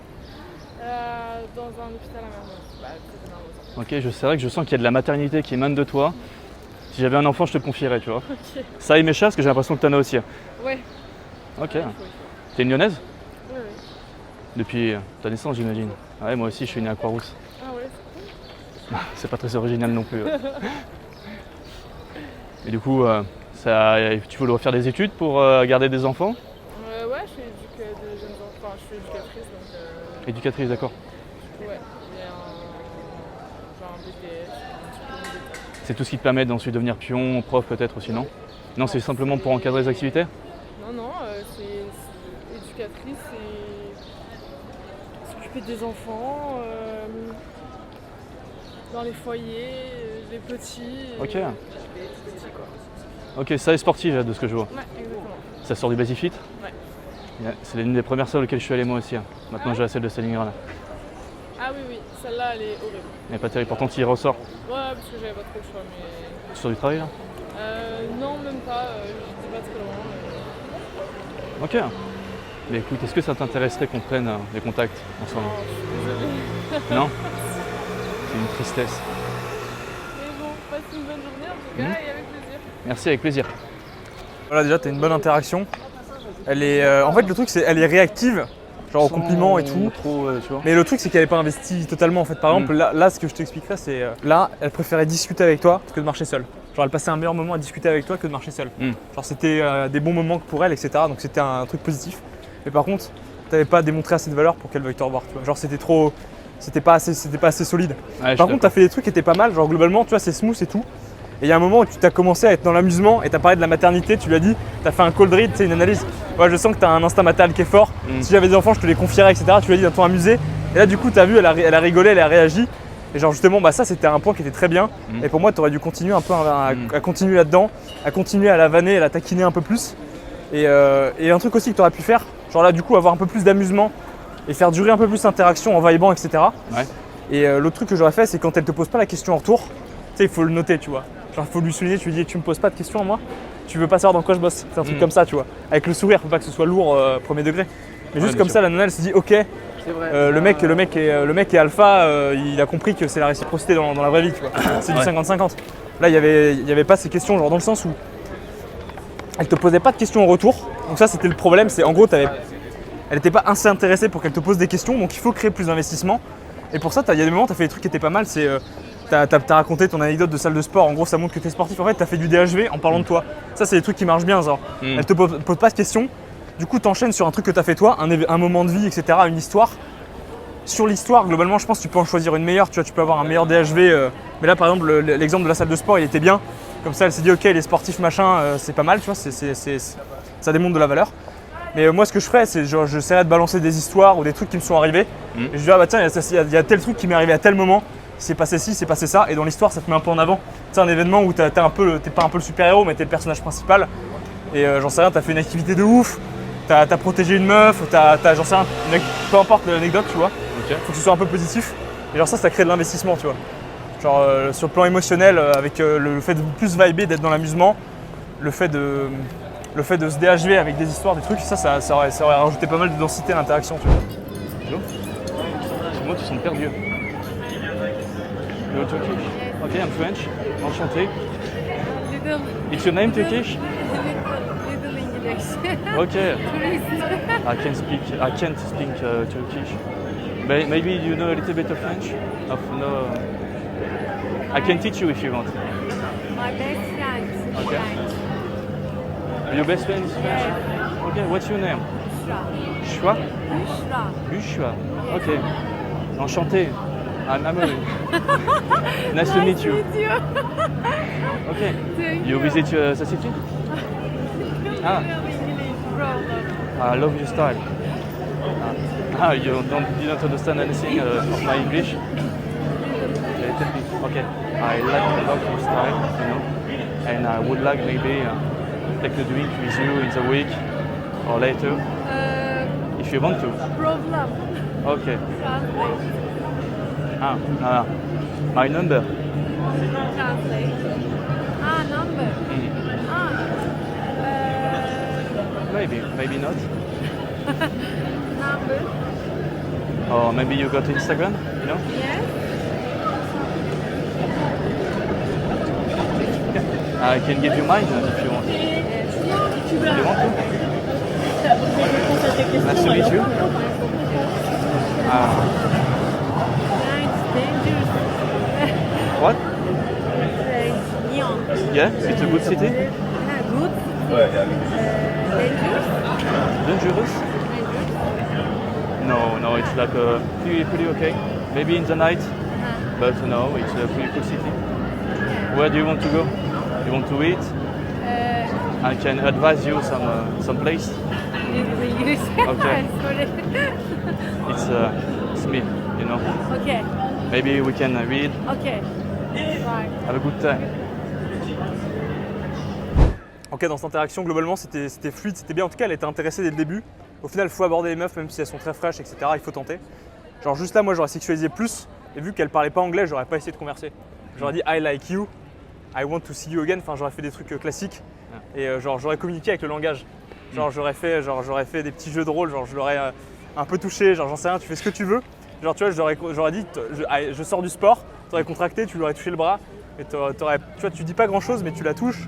Dans un hôpital à Mermoz. Bah, c'est Ok, c'est vrai que je sens qu'il y a de la maternité qui émane de toi. Si j'avais un enfant, je te le confierais, tu vois. Ok. Ça et mes chats, parce que j'ai l'impression que t'en as aussi. Ouais. Ok. Il faut. T'es une lyonnaise? Oui. Depuis ta naissance, j'imagine. Ouais, moi aussi, je suis né à Croix-Rousse. Ah ouais, c'est cool. C'est pas très original non plus. Et du coup, tu voulais refaire des études pour garder des enfants? Ouais, je suis des jeunes enfants. Enfin, je suis éducatrice, donc... Éducatrice, d'accord. Ouais, j'ai un BTS, un diplôme d'État. C'est tout ce qui te permet d'ensuite devenir pion, prof peut-être aussi, non? Non, c'est simplement pour encadrer les activités? Non, c'est éducatrice, c'est s'occuper des enfants, dans les foyers, les petits. Ok. Les petits, quoi. Ok, ça est sportif de ce que je vois. Ouais, exactement. Ça sort du Basifit? Ouais. C'est l'une des premières salles auxquelles je suis allé moi aussi. Maintenant, j'ai la salle de Stalingrad. Ah oui, celle-là, elle est horrible. Elle n'est pas terrible, pourtant tu y ressors. Ouais, parce que j'avais pas trop le choix, mais... Tu sors du travail là? Non, même pas, j'étais pas très loin. Ok. Mais écoute, est-ce que ça t'intéresserait qu'on prenne des contacts ensemble? Non. C'est une tristesse. Mais bon, passe une bonne journée en tout cas et avec plaisir. Merci, avec plaisir. Voilà, déjà, tu as une bonne interaction. Elle est, en fait, le truc, c'est qu'elle est réactive, genre aux compliments et tout. Trop, tu vois. Mais le truc, c'est qu'elle n'est pas investie totalement. En fait, par exemple, là, ce que je t'expliquerai, c'est là, elle préférait discuter avec toi que de marcher seule. Genre, elle passait un meilleur moment à discuter avec toi que de marcher seule. Genre, c'était des bons moments pour elle, etc. Donc, c'était un truc positif. Mais par contre, tu n'avais pas démontré assez de valeur pour qu'elle veuille te revoir. Tu vois. Genre, c'était pas assez solide. Ouais, Par contre, tu as fait des trucs qui étaient pas mal. Genre, globalement, tu vois, c'est smooth et tout. Et il y a un moment où tu as commencé à être dans l'amusement et tu as parlé de la maternité, tu lui as dit, tu as fait un cold read, une analyse. Ouais, je sens que tu as un instinct maternel qui est fort. Si j'avais des enfants, je te les confierais, etc. Tu lui as dit dans ton amusé. Et là, du coup, tu as vu, elle a rigolé, elle a réagi. Et genre, justement, bah, ça, c'était un point qui était très bien. Et pour moi, tu aurais dû continuer un peu à continuer là-dedans, à continuer à la vanner, à la taquiner un peu plus. Et un truc aussi que tu aurais pu faire, genre là, du coup, avoir un peu plus d'amusement et faire durer un peu plus l'interaction en va-et-vient, etc. Ouais. Et l'autre truc que j'aurais fait, c'est quand elle te pose pas la question en retour, tu sais, il faut le noter, tu vois. Genre, il faut lui souligner, tu lui dis, tu me poses pas de questions à moi, tu veux pas savoir dans quoi je bosse. C'est un truc comme ça, tu vois. Avec le sourire, faut pas que ce soit lourd premier degré. Mais juste comme ça, la nana, elle se dit, ok, le mec est alpha, il a compris que c'est la réciprocité dans la vraie vie, tu vois. C'est du 50-50. Là, il y avait pas ces questions, genre dans le sens où elle te posait pas de questions en retour. Donc ça, c'était le problème, c'est en gros, elle n'était pas assez intéressée pour qu'elle te pose des questions, donc il faut créer plus d'investissement. Et pour ça, il y a des moments, tu as fait des trucs qui étaient pas mal. C'est t'as raconté ton anecdote de salle de sport. En gros, ça montre que tu es sportif. En fait, tu as fait du DHV en parlant de toi. Ça, c'est des trucs qui marchent bien. Genre, elle te pose pas de questions. Du coup, tu enchaînes sur un truc que tu as fait toi, un moment de vie, etc., une histoire. Sur l'histoire, globalement, je pense que tu peux en choisir une meilleure. Tu vois, tu peux avoir un meilleur DHV. Mais là, par exemple, l'exemple de la salle de sport, il était bien. Comme ça, elle s'est dit, ok, les sportifs, machin, c'est pas mal. Tu vois, ça démontre de la valeur. Mais moi, ce que je ferais, c'est genre, j'essaierais de balancer des histoires ou des trucs qui me sont arrivés. Et je dis, ah bah tiens, il y a tel truc qui m'est arrivé à tel moment, c'est passé ci, c'est passé ça. Et dans l'histoire, ça te met un peu en avant. C'est un événement où t'es pas un peu le super-héros, mais t'es le personnage principal. Et j'en sais rien, t'as fait une activité de ouf, t'as protégé une meuf, j'en sais rien, peu importe l'anecdote, tu vois. Faut que ce soit un peu positif. Et genre ça crée de l'investissement, tu vois. Genre sur le plan émotionnel, avec le fait de plus vibrer, d'être dans l'amusement, le fait de se DHV avec des histoires, des trucs, ça aurait rajouté pas mal de densité à l'interaction, tu vois. Hello? Moi, tu sens perdu. You're Turkish? Ok, I'm French. Enchanté. Little, It's your name Turkish? little English. Okay. Tourist. I can't speak Turkish. Maybe you know a little bit of French? I can teach you if you want. My best friend. Okay. Your best friend is French? Okay, what's your name? Bushra. Shua? Bushra. Bushra. Okay. Enchanté. I'm Amory. Nice to meet you. Okay. Thank You visit the city? Ah. I love your style. You didn't understand anything of my English? Okay. I like a lot your style, you know, and I would like maybe take a drink with you in the week or later, if you want to. Problem. Okay. Translate. My number. Translate. Number. Maybe not. Number. Or maybe you got Instagram, you know? Yes. I can give you mine if you want. You want to? Nice to meet you. It's dangerous. What? Lyon. Yeah, it's a good city. Good. Dangerous. Dangerous? No, it's like pretty okay. Maybe in the night, but no, it's a pretty cool city. Where do you want to go? You want to eat? I can advise you some place. Little English. Okay. Sorry. It's me, you know. Okay. Maybe we can read. Okay. Bye. Have a good time. Ok, dans cette interaction, globalement, c'était fluide, c'était bien. En tout cas, elle était intéressée dès le début. Au final, il faut aborder les meufs, même si elles sont très fraîches, etc. Il faut tenter. Genre, juste là, moi, j'aurais sexualisé plus. Et vu qu'elle parlait pas anglais, j'aurais pas essayé de converser. J'aurais dit I like you, I want to see you again. Enfin, j'aurais fait des trucs classiques. Et genre, j'aurais communiqué avec le langage. Genre j'aurais fait des petits jeux de rôle, genre je l'aurais un peu touché, genre j'en sais rien, tu fais ce que tu veux. Genre tu vois, j'aurais dit je sors du sport, t'aurais contracté, tu lui aurais touché le bras, et tu vois, tu dis pas grand chose mais tu la touches,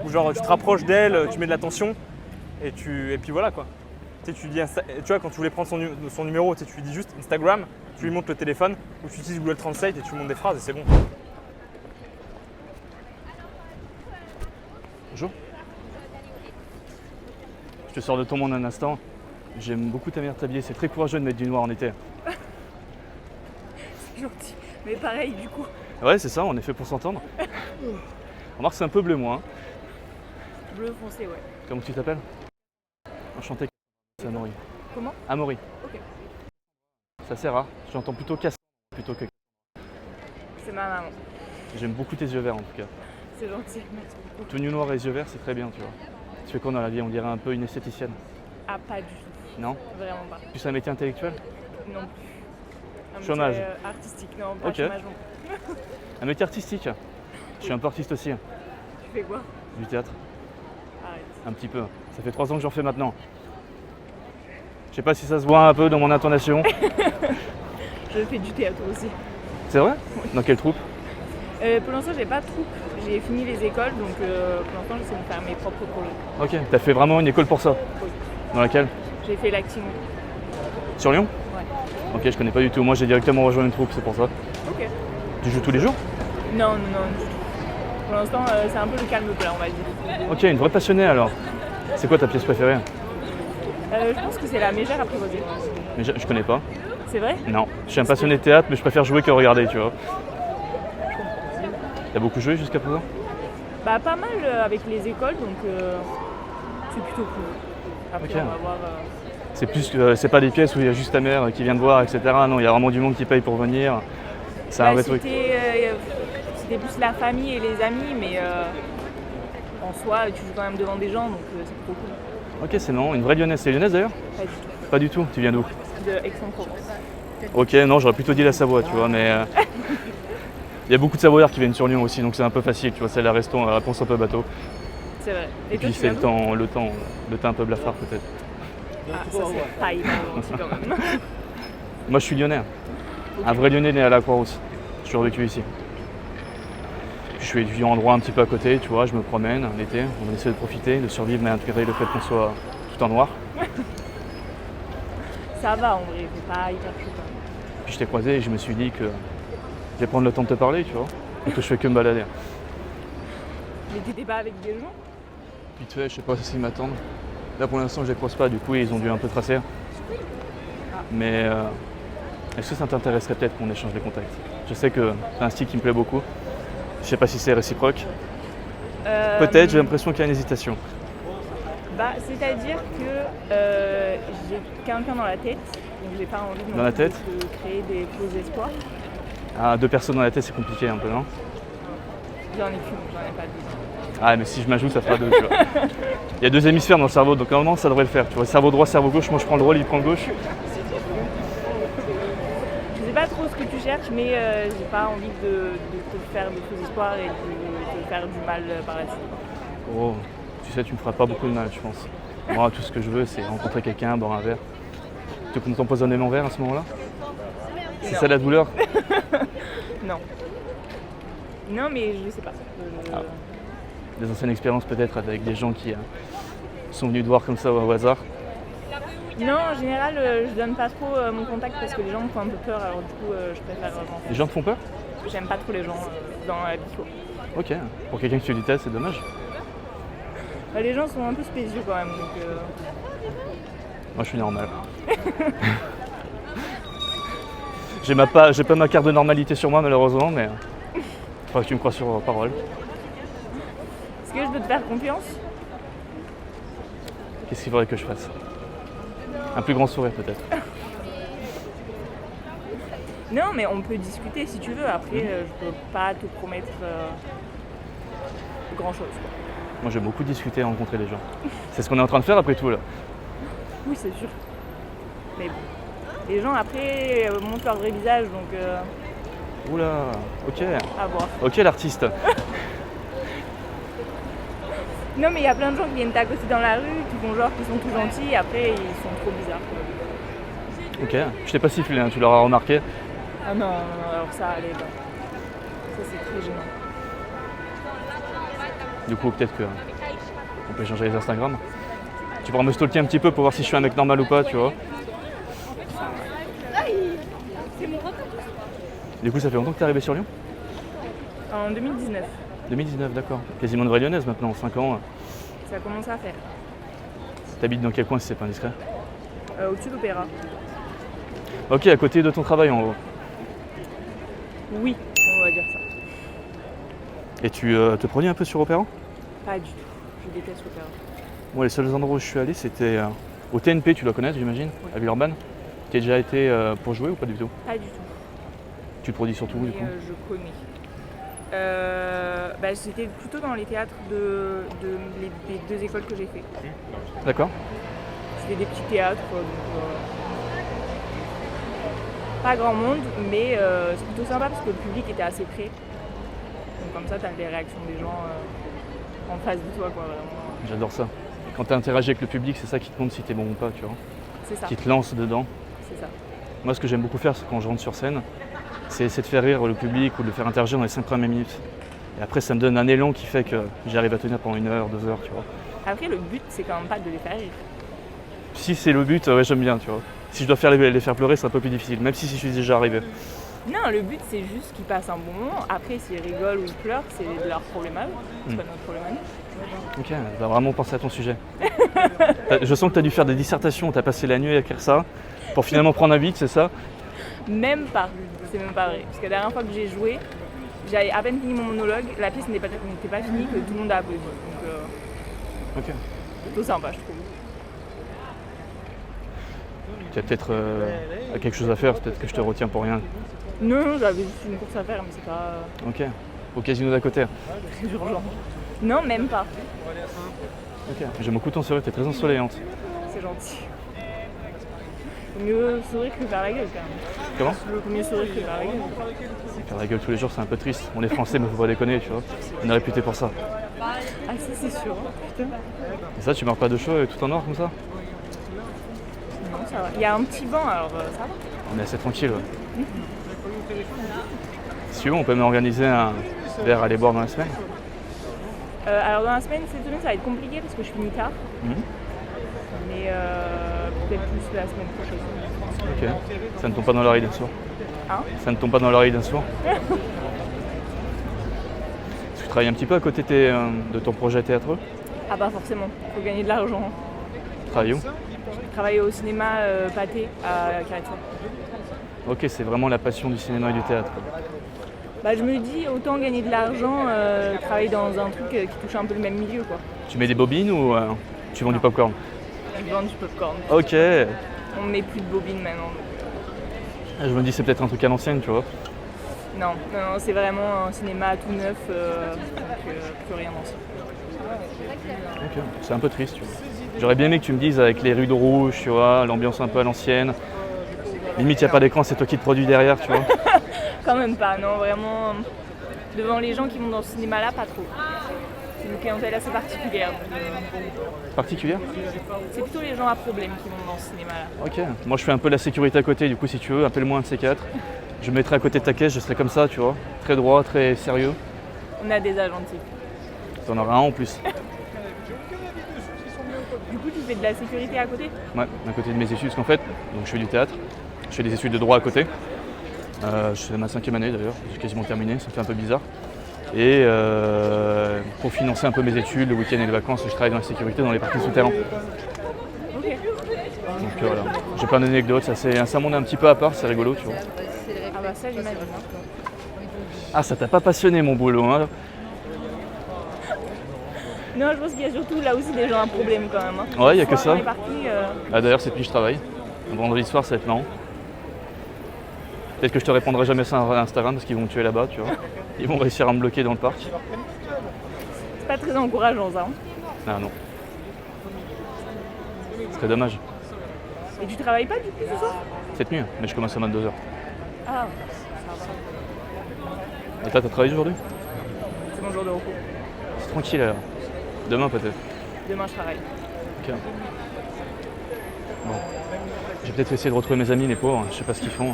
ou genre tu te rapproches d'elle, tu mets de l'attention, et puis voilà quoi. Tu dis, tu vois, quand tu voulais prendre son numéro, tu lui dis juste Instagram, tu lui montres le téléphone, ou tu utilises Google Translate et tu lui montres des phrases et c'est bon. Bonjour. Je te sors de ton monde un instant. J'aime beaucoup ta manière de t'habiller, c'est très courageux de mettre du noir en été. C'est gentil. Mais pareil, du coup. Ouais, c'est ça, on est fait pour s'entendre. Remarque, c'est un peu bleu, moi. Hein. Bleu foncé, ouais. Comment tu t'appelles? Enchanté, c'est Amaury. Comment? Amaury. Ok. C'est assez rare, j'entends plutôt casse plutôt que. C'est ma maman. J'aime beaucoup tes yeux verts en tout cas. C'est gentil, merci beaucoup. Tenue noire et yeux verts, c'est très bien, tu vois. Tu fais quoi dans la vie? On dirait un peu une esthéticienne. Ah, pas du tout. Non? Vraiment pas. Plus un métier intellectuel? Non plus. Un Chômage. métier, artistique, non, pas Ok. chômage non plus. Un métier artistique? Je suis un peu artiste aussi, Tu fais quoi? du théâtre, Arrête. un petit peu. Ça fait 3 ans que j'en fais maintenant. Je sais pas si ça se voit un peu dans mon intonation. Je fais du théâtre aussi. C'est vrai? Dans quelle troupe? Pour l'instant, j'ai pas de troupe. J'ai fini les écoles, donc pour l'instant, j'essaie de faire mes propres projets. Ok, t'as fait vraiment une école pour ça? Oui. Dans laquelle? J'ai fait l'acting. Sur Lyon? Ouais. Ok, je connais pas du tout. Moi j'ai directement rejoint une troupe, c'est pour ça. Ok. Tu joues tous les jours? Non, du tout. Pour l'instant, c'est un peu le calme plat, on va dire. Ok, une vraie passionnée alors. C'est quoi ta pièce préférée? Je pense que c'est la mégère apprivoisée. Mais je connais pas. C'est vrai? Non, je suis un passionné de théâtre, mais je préfère jouer que regarder, tu vois. T'as beaucoup joué jusqu'à présent? Bah, pas mal avec les écoles, donc c'est plutôt cool. Après, Ok. on va voir. C'est plus que c'est pas des pièces où il y a juste ta mère qui vient te voir, etc. Non, il y a vraiment du monde qui paye pour venir. C'est un vrai truc. C'était plus la famille et les amis, mais en soi, tu joues quand même devant des gens, donc c'est plutôt cool. Ok, c'est marrant. Une vraie lyonnaise. C'est lyonnaise d'ailleurs? Pas du tout. Pas du tout. Tu viens d'où? De Aix-en-Provence. Ok, non, j'aurais plutôt dit la Savoie, tu vois, mais il y a beaucoup de Savoyards qui viennent sur Lyon aussi, donc c'est un peu facile, tu vois, c'est la réponse un peu bateau. C'est vrai. Et puis c'est le temps un peu blafard peut-être. Ah, ça c'est pas hyper gentil quand même. Moi je suis lyonnais, un vrai lyonnais né à la Croix-Rousse. J'ai toujours vécu ici. Je suis étudiant en droit un petit peu à côté, tu vois, je me promène l'été, on essaie de profiter, de survivre, mais intégrer le fait qu'on soit tout en noir. Ça va en vrai, c'est pas hyper chaud quand même. Puis je t'ai croisé et je me suis dit que je vais prendre le temps de te parler, tu vois, et que je fais que me balader. Mais t'étais pas avec des gens? Vite fait, je sais pas s'ils m'attendent. Là pour l'instant je les croise pas, du coup ils ont dû un peu tracer. Mais est-ce que ça t'intéresserait peut-être qu'on échange les contacts? Je sais que c'est un style qui me plaît beaucoup. Je sais pas si c'est réciproque. Peut-être, j'ai l'impression qu'il y a une hésitation. Bah, c'est-à-dire que j'ai quelqu'un dans la tête, donc j'ai pas envie Dans la tête de créer des faux espoirs. Ah, 2 personnes dans la tête, c'est compliqué un peu, non? J'en ai qu'une, j'en ai pas deux. Ah, mais si je m'ajoute, ça fera 2, tu vois. Il y a 2 hémisphères dans le cerveau, donc normalement ça devrait le faire. Tu vois, cerveau droit, cerveau gauche, moi je prends le droit, lui il prend le gauche. Je sais pas trop ce que tu cherches, mais j'ai pas envie de te faire des faux espoirs et de te faire du mal par la suite. Oh, tu sais, tu me feras pas beaucoup de mal, je pense. Moi, tout ce que je veux, c'est rencontrer quelqu'un, boire un verre. Tu veux qu'on t'empoisonne mon verre à ce moment-là? C'est Non. ça la douleur? Non. Non, mais je sais pas. Ah. Des anciennes expériences peut-être avec des gens qui sont venus te voir comme ça au hasard. Non, en général, je donne pas trop mon contact parce que les gens me font un peu peur, alors du coup, je préfère m'en faire. Les gens te font peur? J'aime pas trop les gens dans la vie. Ok, pour quelqu'un qui fait du test, c'est dommage. Bah, les gens sont un peu spéciaux quand même, donc Moi je suis normal. J'ai pas ma carte de normalité sur moi malheureusement, mais il faudra que tu me crois sur parole. est-ce que je peux te faire confiance? Qu'est-ce qu'il faudrait que je fasse? Un plus grand sourire peut-être. Non, mais on peut discuter si tu veux. Après, je peux pas te promettre grand-chose. Moi j'aime beaucoup discuter et rencontrer les gens. C'est ce qu'on est en train de faire après tout là. Oui, c'est sûr. Mais bon, les gens après montrent leur vrai visage, donc Oula, ok. à voir. Ok l'artiste. Non, mais il y a plein de gens qui viennent t'accoster dans la rue, qui font genre qu'ils sont tout gentils, et après ils sont trop bizarres. Ok, je t'ai pas sifflé, hein, tu l'auras remarqué. Ah non, alors ça, allez, bah. Ça c'est très gênant. Du coup, peut-être que on peut échanger les Instagram. Tu pourras me stalker un petit peu pour voir si je suis un mec normal ou pas, tu vois. Du coup, ça fait longtemps que t'es arrivé sur Lyon? En 2019, 2019, d'accord. Quasiment une vraie lyonnaise maintenant, 5 ans. ça commence à faire. T'habites dans quel coin si c'est pas indiscret? Au-dessus d'Opéra. Ok, à côté de ton travail en haut. Oui, on va dire ça. Et tu te produis un peu sur Opéra? Pas du tout. Je déteste l'Opéra. Moi, les seuls endroits où je suis allé, c'était au TNP, tu dois connaître, j'imagine, à Villeurbanne. Tu as déjà été pour jouer ou pas du tout? Pas du tout. Tu te produis surtout où du Mais coup? je connais. C'était plutôt dans les théâtres des deux écoles que j'ai fait. D'accord. C'était des petits théâtres, donc pas grand monde, mais c'est plutôt sympa parce que le public était assez près. Donc comme ça, tu as les réactions des gens en face de toi, quoi, vraiment. J'adore ça. Quand tu interagis avec le public, c'est ça qui te montre si t'es bon ou pas, tu vois. C'est ça, Qui te lance dedans. c'est ça. Moi, ce que j'aime beaucoup faire, c'est quand je rentre sur scène, c'est essayer de faire rire le public ou de le faire interagir dans les 5 premières minutes. Et après, ça me donne un élan qui fait que j'arrive à tenir pendant 1 heure, 2 heures, tu vois. Après, le but, c'est quand même pas de les faire rire. Si c'est le but, ouais, j'aime bien, tu vois. Si je dois les faire pleurer, c'est un peu plus difficile, même si je suis déjà arrivé. Non, le but, c'est juste qu'ils passent un bon moment. Après, s'ils rigolent ou ils pleurent, c'est leur problème à eux. C'est pas notre problème à nous. Ok, tu vas vraiment penser à ton sujet. Je sens que tu as dû faire des dissertations, tu as passé la nuit à écrire ça, pour finalement prendre un beat, c'est ça? Même pas. C'est même pas vrai. Parce que la dernière fois que j'ai joué, j'avais à peine fini mon monologue, la pièce n'était pas finie, que tout le monde a applaudi. Donc, Ok. plutôt sympa, je trouve. Tu as peut-être quelque chose à faire, peut-être que je te retiens pour rien. Non, j'avais juste une course à faire, mais c'est pas Ok. Au casino d'à côté. très urgent. Non, même pas. Ok. J'aime beaucoup ton sourire, t'es très ensoleillante. C'est gentil. Faut mieux sourire que faire la gueule, quand même. Comment? Faut mieux sourire que faire la gueule. Faire la gueule tous les jours, c'est un peu triste. On est français, mais faut pas déconner, tu vois. On est réputé pour ça. Ah, ça, c'est sûr. Putain. Et ça, tu meurs pas de chaud et tout en noir comme ça? Non, ça va. Il y a un petit banc, alors ça va. On est assez tranquille. Ouais. Si tu veux, on peut même organiser un verre à aller boire dans la semaine. Alors dans la semaine, cette semaine, ça va être compliqué parce que je finis tard. Mhm. Mais peut-être plus la semaine prochaine. Ok. Ça ne tombe pas dans l'oreille d'un sourd. Hein? Ça ne tombe pas dans l'oreille d'un sourd. Tu travailles un petit peu à côté de ton projet théâtreux? Ah bah forcément, faut gagner de l'argent. Tu travailles où? Je travaille au cinéma Pâté à Carrefour. Ok, c'est vraiment la passion du cinéma et du théâtre. Bah je me dis autant gagner de l'argent, travailler dans un truc qui touche un peu le même milieu, quoi. Tu mets des bobines ou tu vends du popcorn? Je vends du popcorn. Ok. On met plus de bobines maintenant. Je me dis c'est peut-être un truc à l'ancienne, tu vois. Non, c'est vraiment un cinéma tout neuf, donc plus rien d'ancien. Ok, c'est un peu triste, tu vois. J'aurais bien aimé que tu me dises avec les rideaux rouges, tu vois, l'ambiance un peu à l'ancienne. Limite, il n'y a pas d'écran, c'est toi qui te produis derrière, tu vois. Quand même pas, non, vraiment. Devant les gens qui vont dans ce cinéma-là, pas trop. C'est une clientèle assez particulière. Particulière? C'est plutôt les gens à problème qui vont dans ce cinéma-là. Ok, moi je fais un peu la sécurité à côté, du coup si tu veux, appelle-moi un de ces quatre. Je me mettrai à côté de ta caisse, je serai comme ça, tu vois. Très droit, très sérieux. On a des agents de sécu. T'en auras un en plus. Du coup, tu fais de la sécurité à côté? Ouais, à côté de mes études, parce qu'en fait, donc je fais du théâtre, je fais des études de droit à côté. Je fais ma 5e année d'ailleurs, j'ai quasiment terminé, ça me fait un peu bizarre. Et pour financer un peu mes études, le week-end et les vacances, je travaille dans la sécurité dans les parties souterrains. Ok. Donc voilà, j'ai plein d'anecdotes, c'est un monde un petit peu à part, c'est rigolo, tu vois. Ah bah ça, j'imagine. Ah, ça t'a pas passionné mon boulot, hein? Non, je pense qu'il y a surtout là aussi des gens à problème quand même. Hein. Ouais, il y a que ça. Dans les parties, Ah, d'ailleurs, cette nuit, je travaille. Un vendredi soir, ça va être marrant. Peut-être que je te répondrai jamais ça à Instagram parce qu'ils vont me tuer là-bas, tu vois. Ils vont réussir à me bloquer dans le parc. c'est pas très encourageant ça. Hein. Ah non. Ce serait dommage. Et tu travailles pas du coup ce soir? Cette nuit, mais je commence à 22h. Ah, Et toi, t'as travaillé aujourd'hui? c'est mon jour de repos. C'est tranquille alors. Demain peut-être. Demain, je travaille. Ok. Bon. J'ai peut-être essayé de retrouver mes amis, les pauvres, je sais pas ce qu'ils font.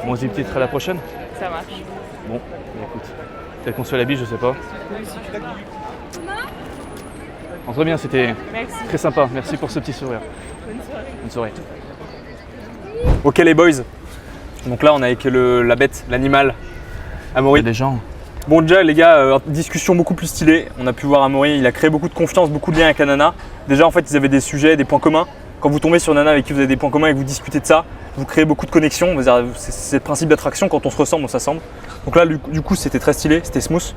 Bon, on se dit peut-être à la prochaine. Ça marche. Bon, écoute. Peut-être qu'on se fait la bise, je sais pas. Entre bien, c'était Merci. très sympa. Merci pour ce petit sourire. Bonne soirée. Bonne soirée. Ok les boys. Donc là on est avec la bête, l'animal, Il y Amaury. a des gens. Bon déjà les gars, discussion beaucoup plus stylée. On a pu voir Amaury, il a créé beaucoup de confiance, beaucoup de liens avec la nana. Déjà en fait ils avaient des sujets, des points communs. Quand vous tombez sur une nana avec qui vous avez des points communs et que vous discutez de ça, vous créez beaucoup de connexions. C'est le principe d'attraction, quand on se ressemble, on s'assemble. Donc là du coup c'était très stylé, c'était smooth.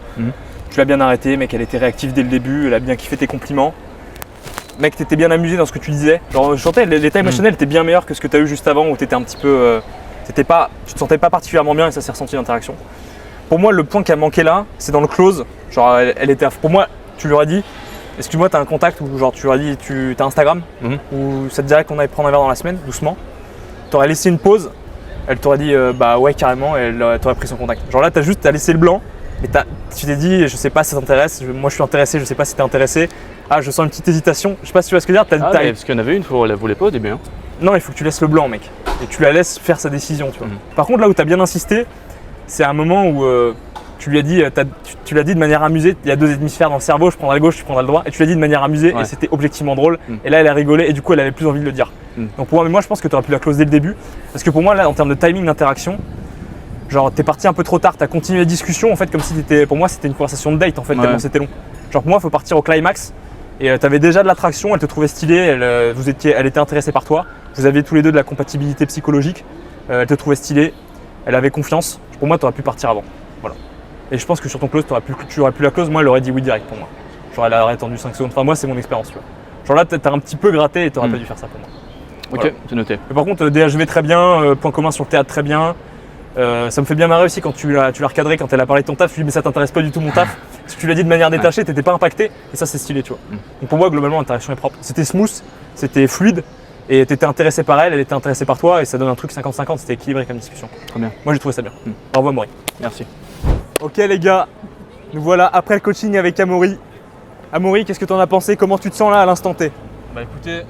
Tu l'as bien arrêté, mec, elle était réactive dès le début, elle a bien kiffé tes compliments. Mec, t'étais bien amusé dans ce que tu disais. Genre, je sentais l'état émotionnel était bien meilleur que ce que t'as eu juste avant où t'étais un petit peu. Tu te sentais pas particulièrement bien et ça s'est ressenti l'interaction. Pour moi, le point qui a manqué là, c'est dans le close. Genre, elle était. Pour moi, tu lui aurais dit, excuse-moi, t'as un contact ou genre tu lui aurais dit, t'as Instagram ou ça te dirait qu'on allait prendre un verre dans la semaine, doucement. T'aurais laissé une pause, elle t'aurait dit, bah ouais, carrément, et elle t'aurait pris son contact. Genre là, t'as laissé le blanc. Et tu t'es dit, je sais pas si ça t'intéresse, moi je suis intéressé, je sais pas si t'es intéressé. Ah, je sens une petite hésitation, je sais pas si tu vois ce que je veux dire. Parce qu'il y en avait une fois, elle la voulait pas au début. Hein. Non, il faut que tu laisses le blanc, mec. Et tu la laisses faire sa décision, tu vois. Par contre, là où t'as bien insisté, c'est un moment où tu lui as dit, tu l'as dit de manière amusée. Il y a deux hémisphères dans le cerveau, je prendrai le gauche, tu prendras le droit. Et tu l'as dit de manière amusée et c'était objectivement drôle. Et là, elle a rigolé et du coup, elle avait plus envie de le dire. Donc pour moi, je pense que tu aurais pu la close dès le début. Parce que pour moi, là, en termes de timing d'interaction, genre t'es parti un peu trop tard, t'as continué la discussion en fait comme si pour moi c'était une conversation de date en fait tellement c'était long. Genre pour moi il faut partir au climax et t'avais déjà de l'attraction, elle te trouvait stylée, elle était intéressée par toi, vous aviez tous les deux de la compatibilité psychologique, elle te trouvait stylée, elle avait confiance, pour moi t'aurais pu partir avant. Voilà. Et je pense que sur ton close tu aurais pu la close, moi elle aurait dit oui direct pour moi. Genre elle aurait attendu 5 secondes, enfin moi c'est mon expérience tu vois. Genre là t'as un petit peu gratté et t'aurais pas dû faire ça pour moi. Ok, Voilà. c'est noté. Mais par contre DHV très bien, point commun sur le théâtre très bien. Ça me fait bien marrer aussi quand tu l'as recadré, quand elle a parlé de ton taf, tu lui dis mais ça t'intéresse pas du tout mon taf. Si tu l'as dit de manière détachée, t'étais pas impacté et ça c'est stylé tu vois. Donc pour moi globalement l'interaction est propre. C'était smooth, c'était fluide et t'étais intéressé par elle, elle était intéressée par toi et ça donne un truc 50-50, c'était équilibré comme discussion. Très bien. Moi j'ai trouvé ça bien. Bravo Amaury. Merci. Ok les gars, nous voilà après le coaching avec Amaury. Amaury, qu'est-ce que t'en as pensé? Comment tu te sens là à l'instant T? Bah écoutez,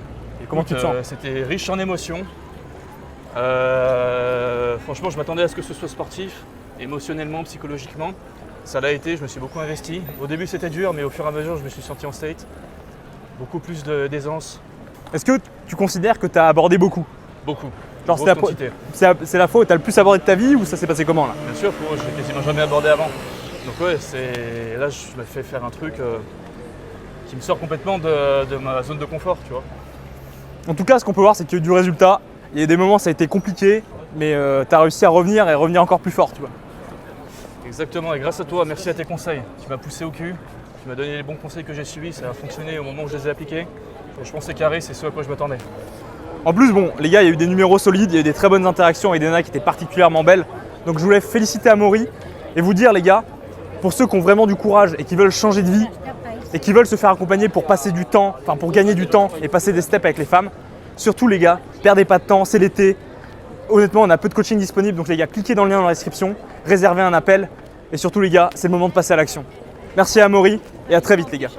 comment tu te sens? C'était riche en émotions. Franchement, je m'attendais à ce que ce soit sportif, émotionnellement, psychologiquement. Ça l'a été, je me suis beaucoup investi. Au début, c'était dur, mais au fur et à mesure, je me suis senti en state. Beaucoup plus d'aisance. Est-ce que tu considères que tu as abordé beaucoup? Beaucoup. Genre c'est la fois où tu as le plus abordé de ta vie ou ça s'est passé comment là? Bien sûr, je l'ai quasiment jamais abordé avant. Donc ouais, là, je me fais faire un truc qui me sort complètement de ma zone de confort, tu vois. En tout cas, ce qu'on peut voir, c'est qu'il y a eu du résultat. Il y a des moments, ça a été compliqué, mais tu as réussi à revenir et revenir encore plus fort, tu vois. Exactement, et grâce à toi, merci à tes conseils. Tu m'as poussé au cul, tu m'as donné les bons conseils que j'ai suivis, ça a fonctionné au moment où je les ai appliqués. Et je pense que c'est carré, c'est ce à quoi je m'attendais. En plus, bon, les gars, il y a eu des numéros solides, il y a eu des très bonnes interactions avec des nanas qui étaient particulièrement belles. Donc je voulais féliciter Amaury et vous dire, les gars, pour ceux qui ont vraiment du courage et qui veulent changer de vie et qui veulent se faire accompagner pour passer du temps, enfin pour gagner du temps et passer des steps avec les femmes, surtout les gars, perdez pas de temps, c'est l'été. Honnêtement, on a peu de coaching disponible, donc les gars, cliquez dans le lien dans la description, réservez un appel et surtout les gars, c'est le moment de passer à l'action. Merci à Amaury et à très vite les gars.